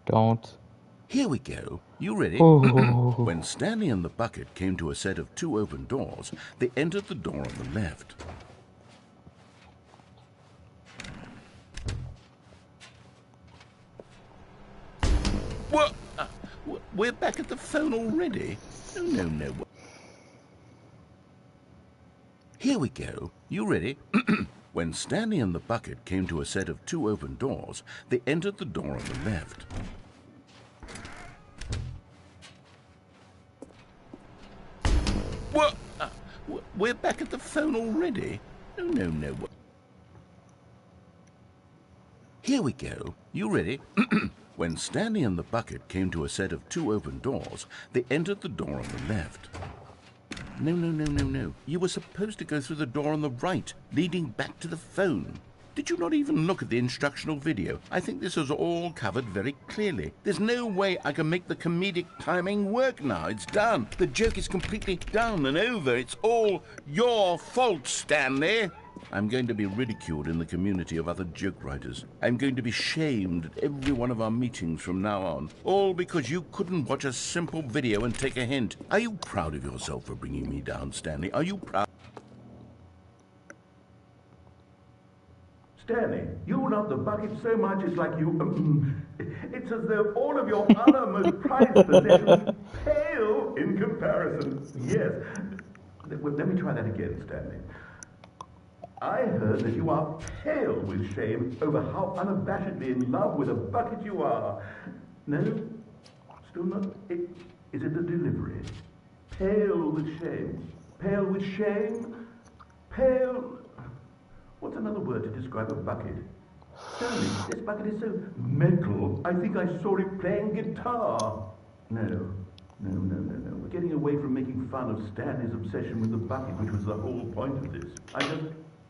Don't. Here we go. You ready? When Stanley and the bucket came to a set of two open doors, they entered the door on the left. What? We're back at the phone already? No. Here we go. You ready? When Stanley and the bucket came to a set of 2 open doors, they entered the door on the left. What? We're back at the phone already? No. Here we go. You ready? When Stanley and the bucket came to a set of 2 open doors, they entered the door on the left. No. You were supposed to go through the door on the right, leading back to the phone. Did you not even look at the instructional video? I think this is all covered very clearly. There's no way I can make the comedic timing work now. It's done. The joke is completely done and over. It's all your fault, Stanley. I'm going to be ridiculed in the community of other joke writers. I'm going to be shamed at every one of our meetings from now on. All because you couldn't watch a simple video and take a hint. Are you proud of yourself for bringing me down, Stanley? Are you proud? Stanley, you love the bucket so much it's like you... it's as though all of your other most prized possessions pale in comparison. Yes. Let me try that again, Stanley. I heard that you are pale with shame over how unabashedly in love with a bucket you are. No? Still not? Is it the delivery? Pale with shame. Pale with shame? Pale... What's another word to describe a bucket? Stanley, this bucket is so metal. I think I saw it playing guitar. No. We're getting away from making fun of Stanley's obsession with the bucket, which was the whole point of this.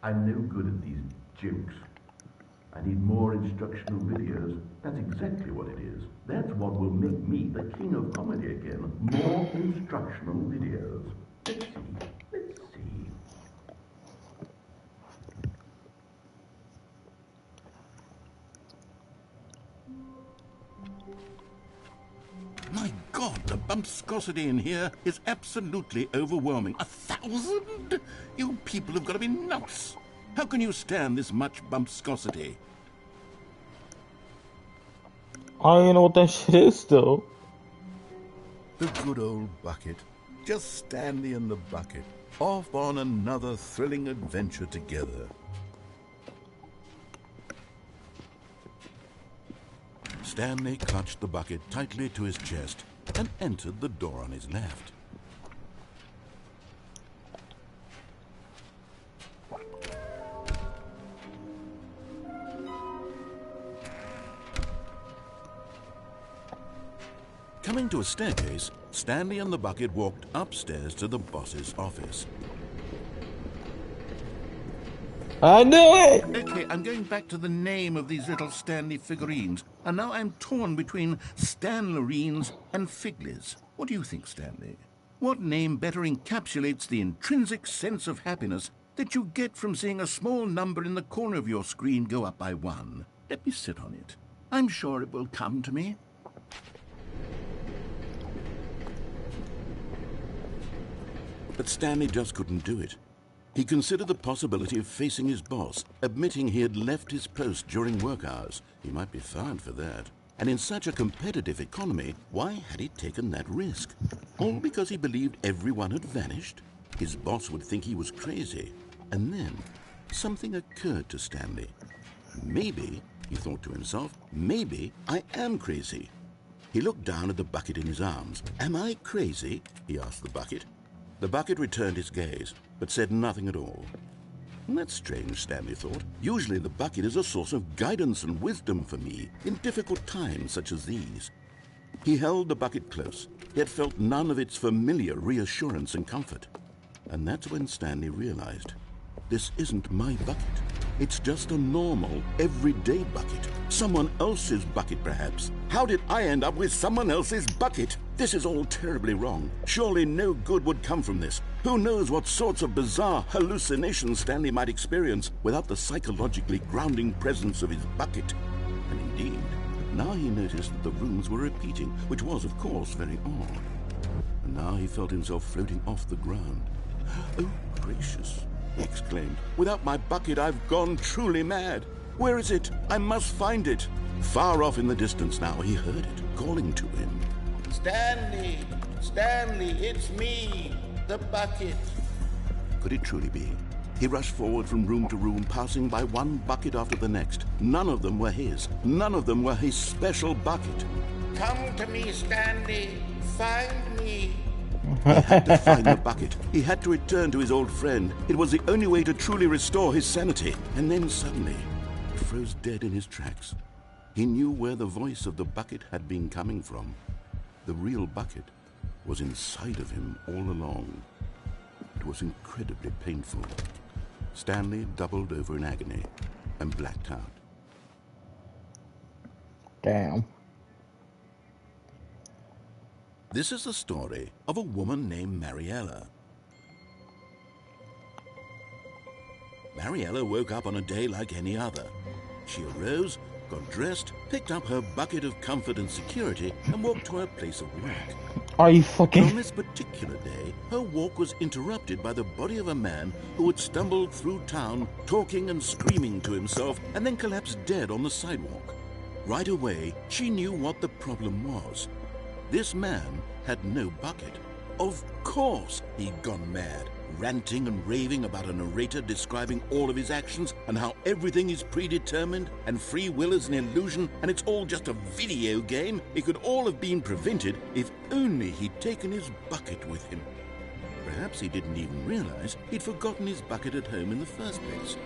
I'm no good at these jokes. I need more instructional videos. That's exactly what it is. That's what will make me the king of comedy again. More instructional videos. Let's see. My God, the bumpscosity in here is absolutely overwhelming. 1,000? You people have got to be nuts. How can you stand this much bumpscosity? I don't even know what that shit is still. The good old bucket. Just Stanley and the bucket. Off on another thrilling adventure together. Stanley clutched the bucket tightly to his chest and entered the door on his left. Coming to a staircase, Stanley and the bucket walked upstairs to the boss's office. I knew it! Okay, I'm going back to the name of these little Stanley figurines, and now I'm torn between Stanlerines and Figlies. What do you think, Stanley? What name better encapsulates the intrinsic sense of happiness that you get from seeing a small number in the corner of your screen go up by 1? Let me sit on it. I'm sure it will come to me. But Stanley just couldn't do it. He considered the possibility of facing his boss, admitting he had left his post during work hours. He might be fired for that. And in such a competitive economy, why had he taken that risk? All because he believed everyone had vanished? His boss would think he was crazy. And then something occurred to Stanley. Maybe, he thought to himself, maybe I am crazy. He looked down at the bucket in his arms. Am I crazy? He asked the bucket. The bucket returned his gaze, but said nothing at all. That's strange, Stanley thought. Usually the bucket is a source of guidance and wisdom for me in difficult times such as these. He held the bucket close, yet felt none of its familiar reassurance and comfort. And that's when Stanley realized, this isn't my bucket. It's just a normal, everyday bucket. Someone else's bucket, perhaps. How did I end up with someone else's bucket? This is all terribly wrong. Surely no good would come from this. Who knows what sorts of bizarre hallucinations Stanley might experience without the psychologically grounding presence of his bucket. And indeed, now he noticed that the rooms were repeating, which was, of course, very odd. And now he felt himself floating off the ground. Oh, gracious, he exclaimed. Without my bucket, I've gone truly mad. Where is it? I must find it. Far off in the distance now, he heard it, calling to him. Stanley! Stanley, it's me, the bucket. Could it truly be? He rushed forward from room to room, passing by one bucket after the next. None of them were his. None of them were his special bucket. Come to me, Stanley. Find me. He had to find the bucket. He had to return to his old friend. It was the only way to truly restore his sanity. And then suddenly, he froze dead in his tracks. He knew where the voice of the bucket had been coming from. The real bucket was inside of him all along. It was incredibly painful. Stanley doubled over in agony and blacked out. Damn. This is the story of a woman named Mariella. Mariella woke up on a day like any other. She arose, got dressed, picked up her bucket of comfort and security, and walked to her place of work. Are you fucking... On this particular day, her walk was interrupted by the body of a man who had stumbled through town, talking and screaming to himself, and then collapsed dead on the sidewalk. Right away, she knew what the problem was. This man had no bucket. Of course he'd gone mad, ranting and raving about a narrator describing all of his actions and how everything is predetermined and free will is an illusion and it's all just a video game. It could all have been prevented if only he'd taken his bucket with him. Perhaps he didn't even realize he'd forgotten his bucket at home in the first place.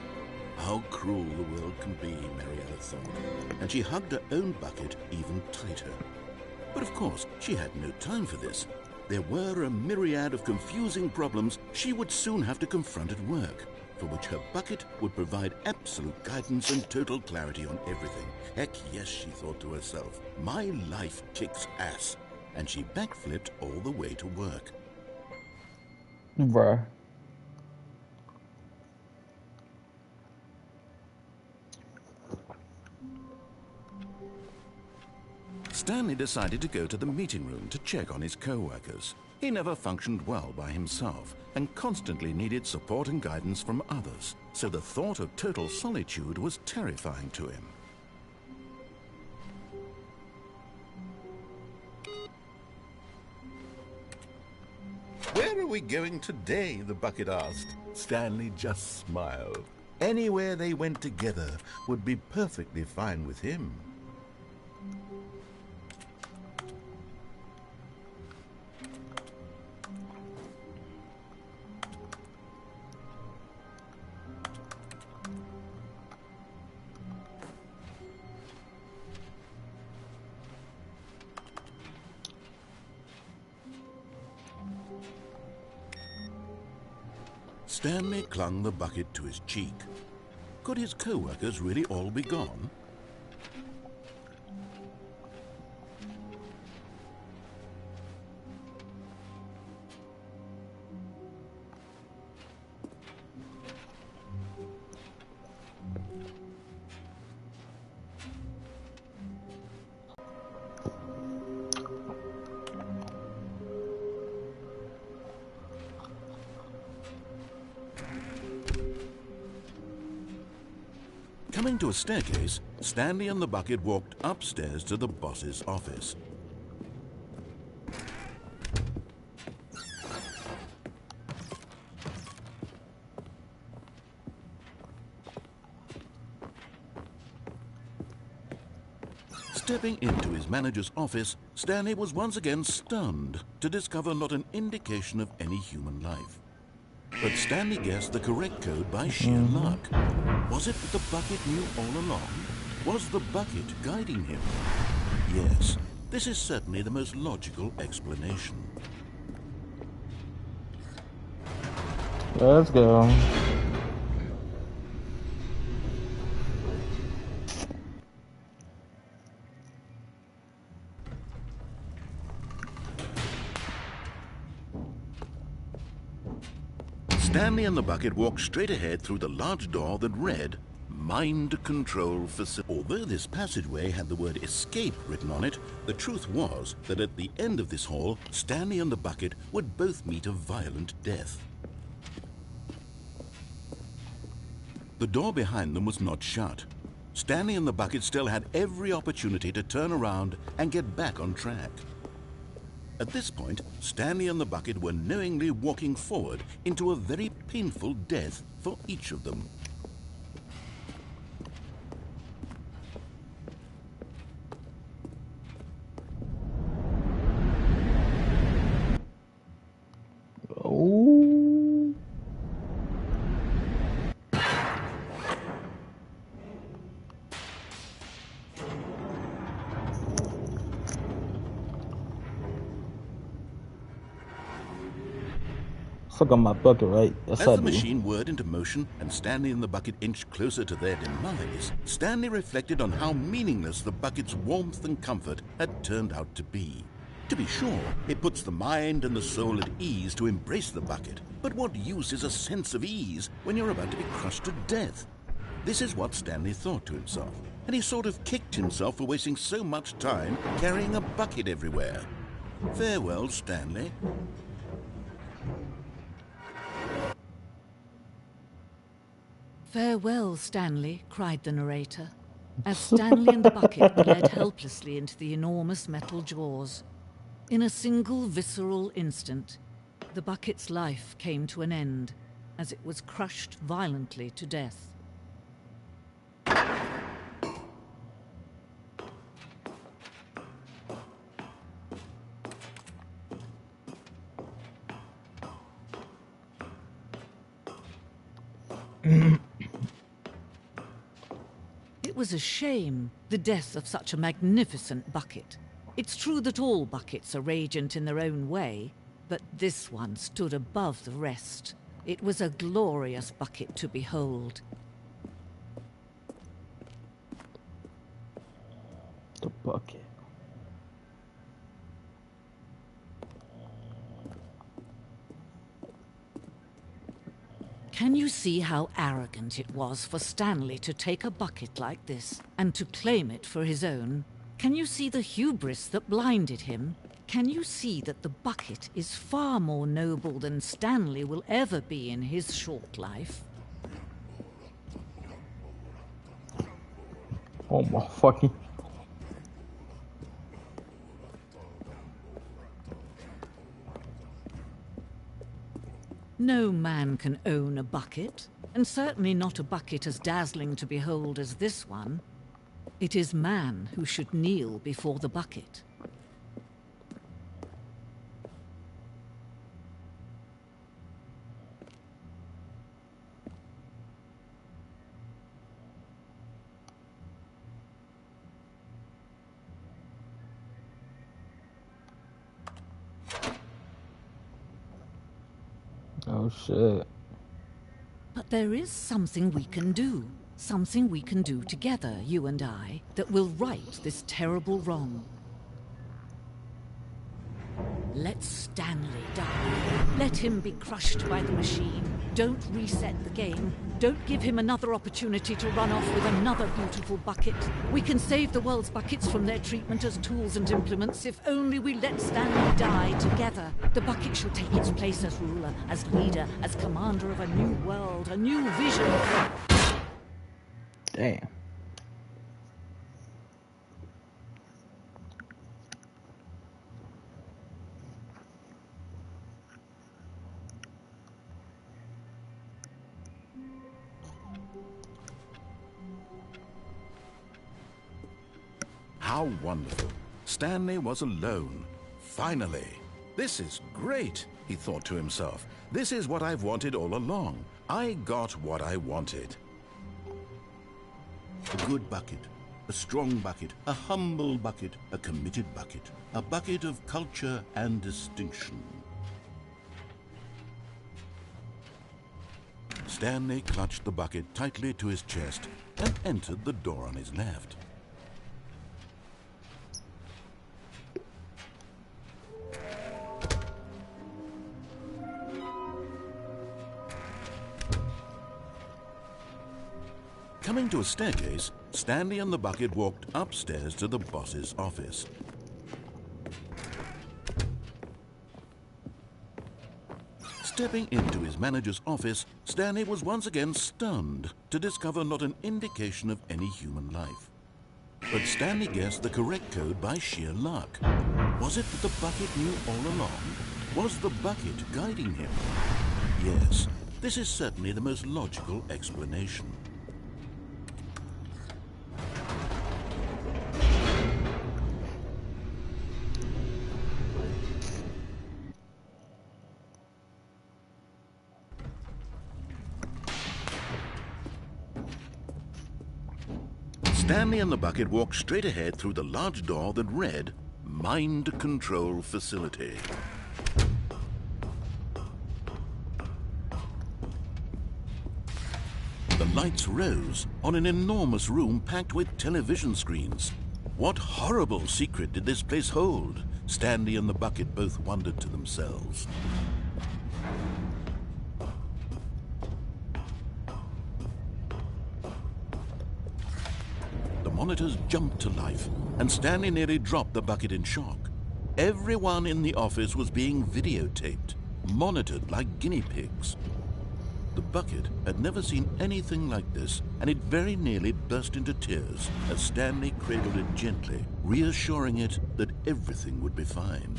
How cruel the world can be, Mariella thought, and she hugged her own bucket even tighter. But of course, she had no time for this. There were a myriad of confusing problems she would soon have to confront at work, for which her bucket would provide absolute guidance and total clarity on everything. Heck yes, she thought to herself, my life kicks ass. And she backflipped all the way to work. Bruh. Stanley decided to go to the meeting room to check on his co-workers. He never functioned well by himself and constantly needed support and guidance from others, so the thought of total solitude was terrifying to him. Where are we going today? The bucket asked. Stanley just smiled. Anywhere they went together would be perfectly fine with him. Stanley clung the bucket to his cheek. Could his co-workers really all be gone? Coming to a staircase, Stanley and the bucket walked upstairs to the boss's office. Stepping into his manager's office, Stanley was once again stunned to discover not an indication of any human life. But Stanley guessed the correct code by sheer luck. Was it that the bucket knew all along? Was the bucket guiding him? Yes, this is certainly the most logical explanation. Let's go. Stanley and the bucket walked straight ahead through the large door that read, Mind Control Facility. Although this passageway had the word escape written on it, the truth was that at the end of this hall, Stanley and the bucket would both meet a violent death. The door behind them was not shut. Stanley and the bucket still had every opportunity to turn around and get back on track. At this point, Stanley and the bucket were knowingly walking forward into a very painful death for each of them. Oh. Look on my bucket, right? Yes, As I the do. machine whirred into motion and Stanley and the bucket inched closer to their demise, Stanley reflected on how meaningless the bucket's warmth and comfort had turned out to be. To be sure, it puts the mind and the soul at ease to embrace the bucket, but what use is a sense of ease when you're about to be crushed to death? This is what Stanley thought to himself, and he sort of kicked himself for wasting so much time carrying a bucket everywhere. Farewell, Stanley. "Farewell, Stanley," cried the narrator, as Stanley and the bucket were led helplessly into the enormous metal jaws. In a single visceral instant, the bucket's life came to an end as it was crushed violently to death. It was a shame, the death of such a magnificent bucket. It's true that all buckets are radiant in their own way, but this one stood above the rest. It was a glorious bucket to behold. The bucket. Can you see how arrogant it was for Stanley to take a bucket like this and to claim it for his own? Can you see the hubris that blinded him? Can you see that the bucket is far more noble than Stanley will ever be in his short life? Oh my fucking... No man can own a bucket, and certainly not a bucket as dazzling to behold as this one. It is man who should kneel before the bucket. Oh shit. But there is something we can do. Something we can do together, you and I, that will right this terrible wrong. Let Stanley die. Let him be crushed by the machine. Don't reset the game. Don't give him another opportunity to run off with another beautiful bucket. We can save the world's buckets from their treatment as tools and implements if only we let Stanley die together. The bucket shall take its place as ruler, as leader, as commander of a new world, a new vision. Damn. How wonderful. Stanley was alone. Finally. This is great, he thought to himself. This is what I've wanted all along. I got what I wanted. A good bucket, a strong bucket, a humble bucket, a committed bucket, a bucket of culture and distinction. Stanley clutched the bucket tightly to his chest and entered the door on his left. Coming to a staircase, Stanley and the bucket walked upstairs to the boss's office. Stepping into his manager's office, Stanley was once again stunned to discover not an indication of any human life. But Stanley guessed the correct code by sheer luck. Was it that the bucket knew all along? Was the bucket guiding him? Yes, this is certainly the most logical explanation. Stanley and the bucket walked straight ahead through the large door that read, Mind Control Facility. The lights rose on an enormous room packed with television screens. What horrible secret did this place hold? Stanley and the bucket both wondered to themselves. The monitors jumped to life, and Stanley nearly dropped the bucket in shock. Everyone in the office was being videotaped, monitored like guinea pigs. The bucket had never seen anything like this, and it very nearly burst into tears as Stanley cradled it gently, reassuring it that everything would be fine.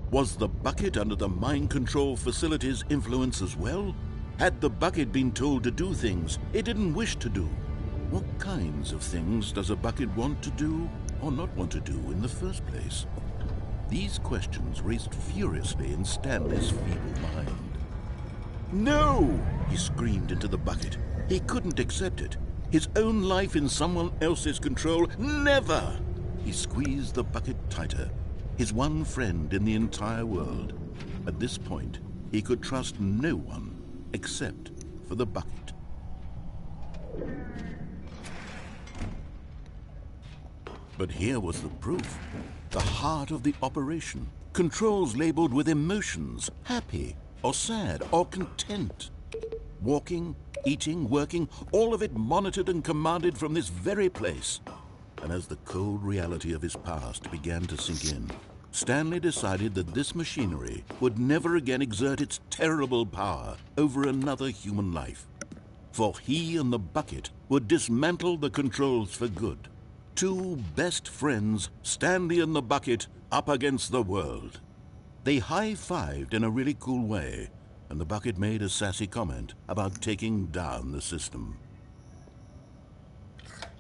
Was the bucket under the mind control facility's influence as well? Had the bucket been told to do things it didn't wish to do? What kinds of things does a bucket want to do or not want to do in the first place? These questions raced furiously in Stanley's feeble mind. No! He screamed into the bucket. He couldn't accept it. His own life in someone else's control, never! He squeezed the bucket tighter. His one friend in the entire world. At this point, he could trust no one except for the bucket. But here was the proof. The heart of the operation. Controls labeled with emotions, happy or sad or content. Walking, eating, working, all of it monitored and commanded from this very place. And as the cold reality of his past began to sink in, Stanley decided that this machinery would never again exert its terrible power over another human life. For he and the bucket would dismantle the controls for good. Two best friends, Stanley and the bucket, up against the world. They high-fived in a really cool way, and the bucket made a sassy comment about taking down the system.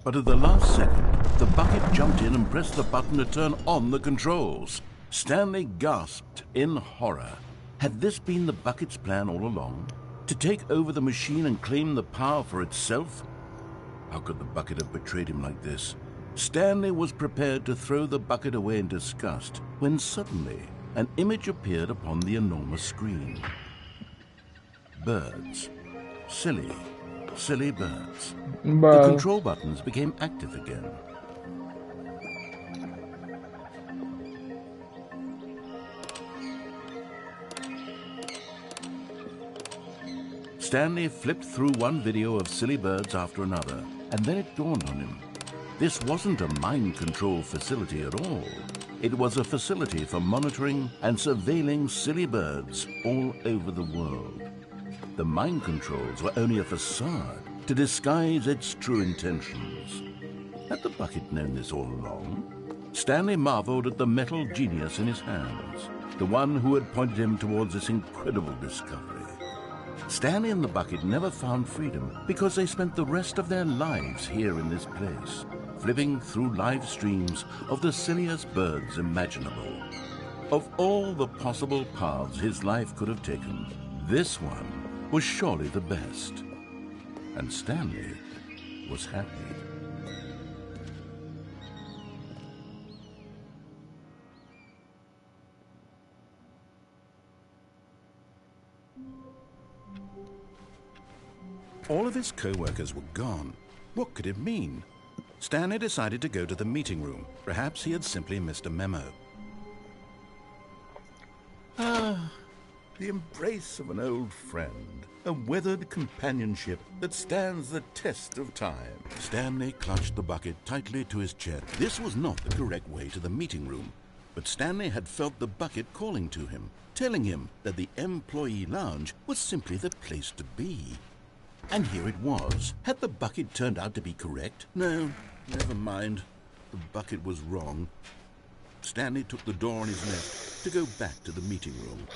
But at the last second, the bucket jumped in and pressed the button to turn on the controls. Stanley gasped in horror. Had this been the bucket's plan all along? To take over the machine and claim the power for itself? How could the bucket have betrayed him like this? Stanley was prepared to throw the bucket away in disgust when suddenly an image appeared upon the enormous screen. Birds. Silly birds. The control buttons became active again. Stanley flipped through one video of silly birds after another, and then it dawned on him. This wasn't a mind control facility at all. It was a facility for monitoring and surveilling silly birds all over the world. The mind controls were only a facade to disguise its true intentions. Had the bucket known this all along? Stanley marveled at the metal genius in his hands, the one who had pointed him towards this incredible discovery. Stanley and the bucket never found freedom because they spent the rest of their lives here in this place, flipping through live streams of the silliest birds imaginable. Of all the possible paths his life could have taken, this one was surely the best. And Stanley was happy. All of his co-workers were gone. What could it mean? Stanley decided to go to the meeting room. Perhaps he had simply missed a memo. the embrace of an old friend, a weathered companionship that stands the test of time. Stanley clutched the bucket tightly to his chest. This was not the correct way to the meeting room, but Stanley had felt the bucket calling to him, telling him that the employee lounge was simply the place to be. And here it was. Had the bucket turned out to be correct? No, never mind. The bucket was wrong. Stanley took the door on his left to go back to the meeting room.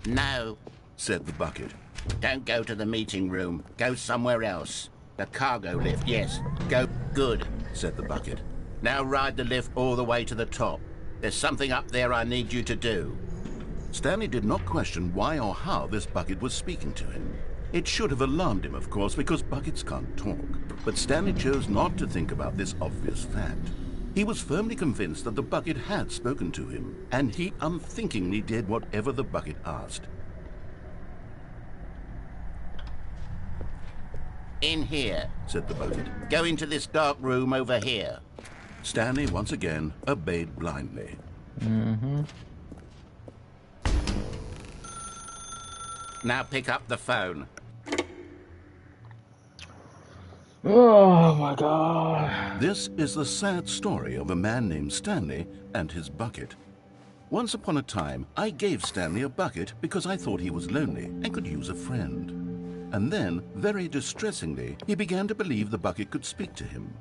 No, said the bucket. don't go to the meeting room. Go somewhere else. The cargo lift, yes. Go. Good, said the bucket. Now ride the lift all the way to the top. There's something up there I need you to do. Stanley did not question why or how this bucket was speaking to him. It should have alarmed him, of course, because buckets can't talk. But Stanley chose not to think about this obvious fact. He was firmly convinced that the bucket had spoken to him, and he unthinkingly did whatever the bucket asked. In here, said the bucket. Go into this dark room over here. Stanley once again obeyed blindly. Now pick up the phone. Oh my God. This is the sad story of a man named Stanley and his bucket. Once upon a time, I gave Stanley a bucket because I thought he was lonely and could use a friend. And then, very distressingly, he began to believe the bucket could speak to him.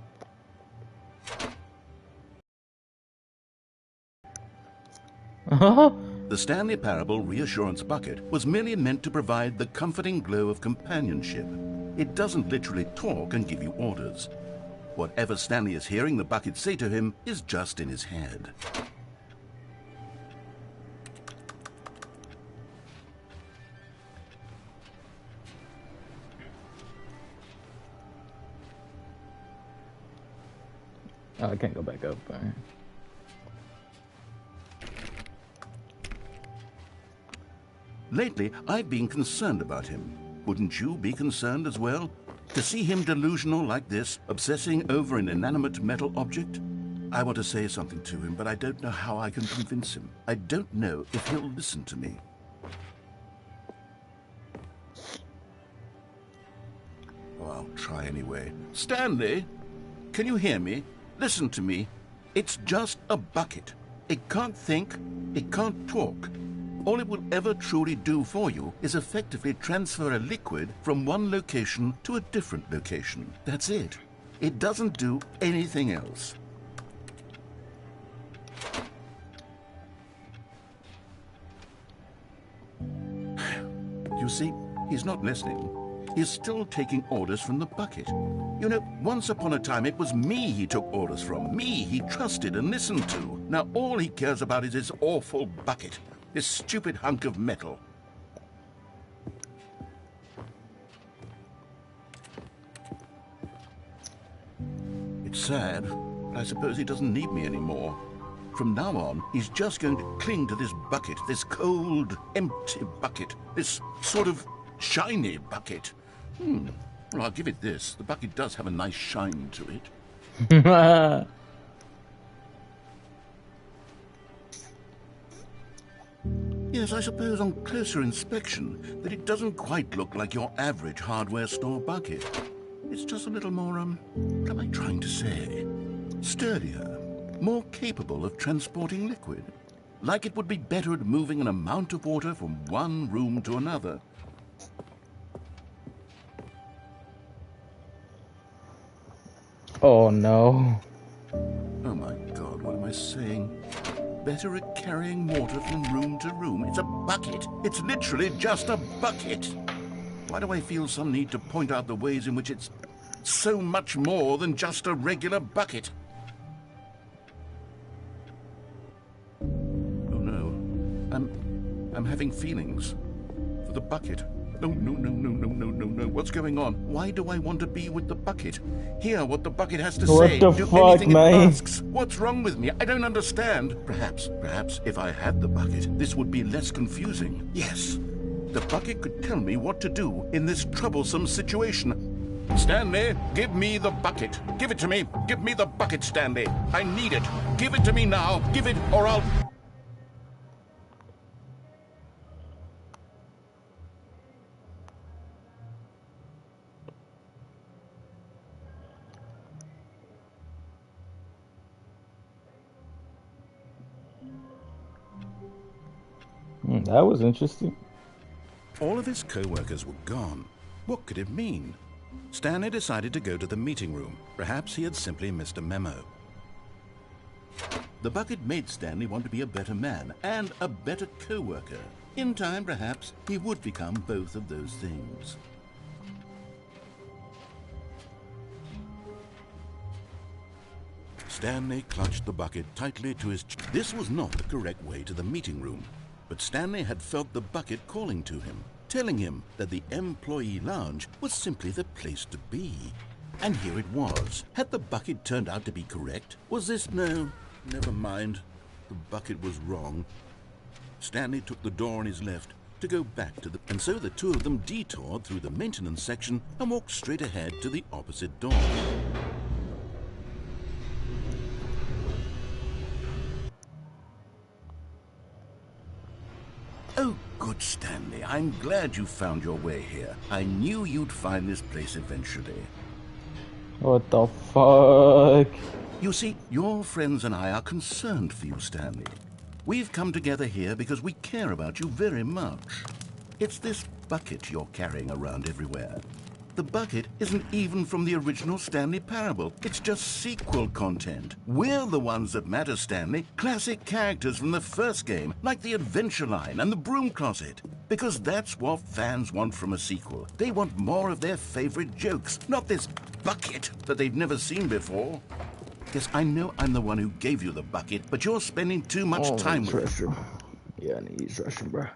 The Stanley Parable Reassurance Bucket was merely meant to provide the comforting glow of companionship. It doesn't literally talk and give you orders. Whatever Stanley is hearing the bucket say to him is just in his head. Oh, I can't go back up. All right. Lately, I've been concerned about him. Wouldn't you be concerned as well? To see him delusional like this, obsessing over an inanimate metal object? I want to say something to him, but I don't know how I can convince him. I don't know if he'll listen to me. Oh, I'll try anyway. Stanley, can you hear me? Listen to me. It's just a bucket. It can't think. It can't talk. All it will ever truly do for you is effectively transfer a liquid from one location to a different location. That's it. It doesn't do anything else. You see, he's not listening. He's still taking orders from the bucket. You know, once upon a time it was me he took orders from. Me he trusted and listened to. Now all he cares about is his awful bucket. This stupid hunk of metal. It's sad, but I suppose he doesn't need me anymore. From now on, he's just going to cling to this bucket, this cold, empty bucket, this sort of shiny bucket. Well, I'll give it this. The bucket does have a nice shine to it. Yes, I suppose on closer inspection that it doesn't quite look like your average hardware store bucket. It's just a little more, what am I trying to say? Sturdier, more capable of transporting liquid. Like it would be better at moving an amount of water from one room to another. Oh no. Oh my God, what am I saying? Better at carrying water from room to room. It's a bucket. It's literally just a bucket. Why do I feel some need to point out the ways in which it's so much more than just a regular bucket? Oh no. I'm having feelings for the bucket. No. What's going on? Why do I want to be with the bucket? Hear what the bucket has to say. What the fuck, anything man? it asks. What's wrong with me? I don't understand. Perhaps if I had the bucket, this would be less confusing. Yes, the bucket could tell me what to do in this troublesome situation. Stanley, give me the bucket. Give it to me. Give me the bucket, Stanley. I need it. Give it to me now. Give it or I'll... That was interesting. All of his co-workers were gone. What could it mean? Stanley decided to go to the meeting room. Perhaps he had simply missed a memo. The bucket made Stanley want to be a better man and a better co-worker. In time, perhaps, he would become both of those things. Stanley clutched the bucket tightly to his chest. This was not the correct way to the meeting room, but Stanley had felt the bucket calling to him, telling him that the employee lounge was simply the place to be. And here it was. Had the bucket turned out to be correct? Was this... No, never mind. The bucket was wrong. Stanley took the door on his left to go back to the... And so the two of them detoured through the maintenance section and walked straight ahead to the opposite door. Oh, good Stanley. I'm glad you found your way here. I knew you'd find this place eventually. What the fuck? You see, your friends and I are concerned for you, Stanley. We've come together here because we care about you very much. It's this bucket you're carrying around everywhere. The bucket isn't even from the original Stanley Parable. It's just sequel content. We're the ones that matter, Stanley. Classic characters from the first game, like the Adventure Line and the Broom Closet. Because that's what fans want from a sequel. They want more of their favorite jokes, not this bucket that they've never seen before. Yes, I know I'm the one who gave you the bucket, but you're spending too much time with it. Yeah, I need to use restroom, bro.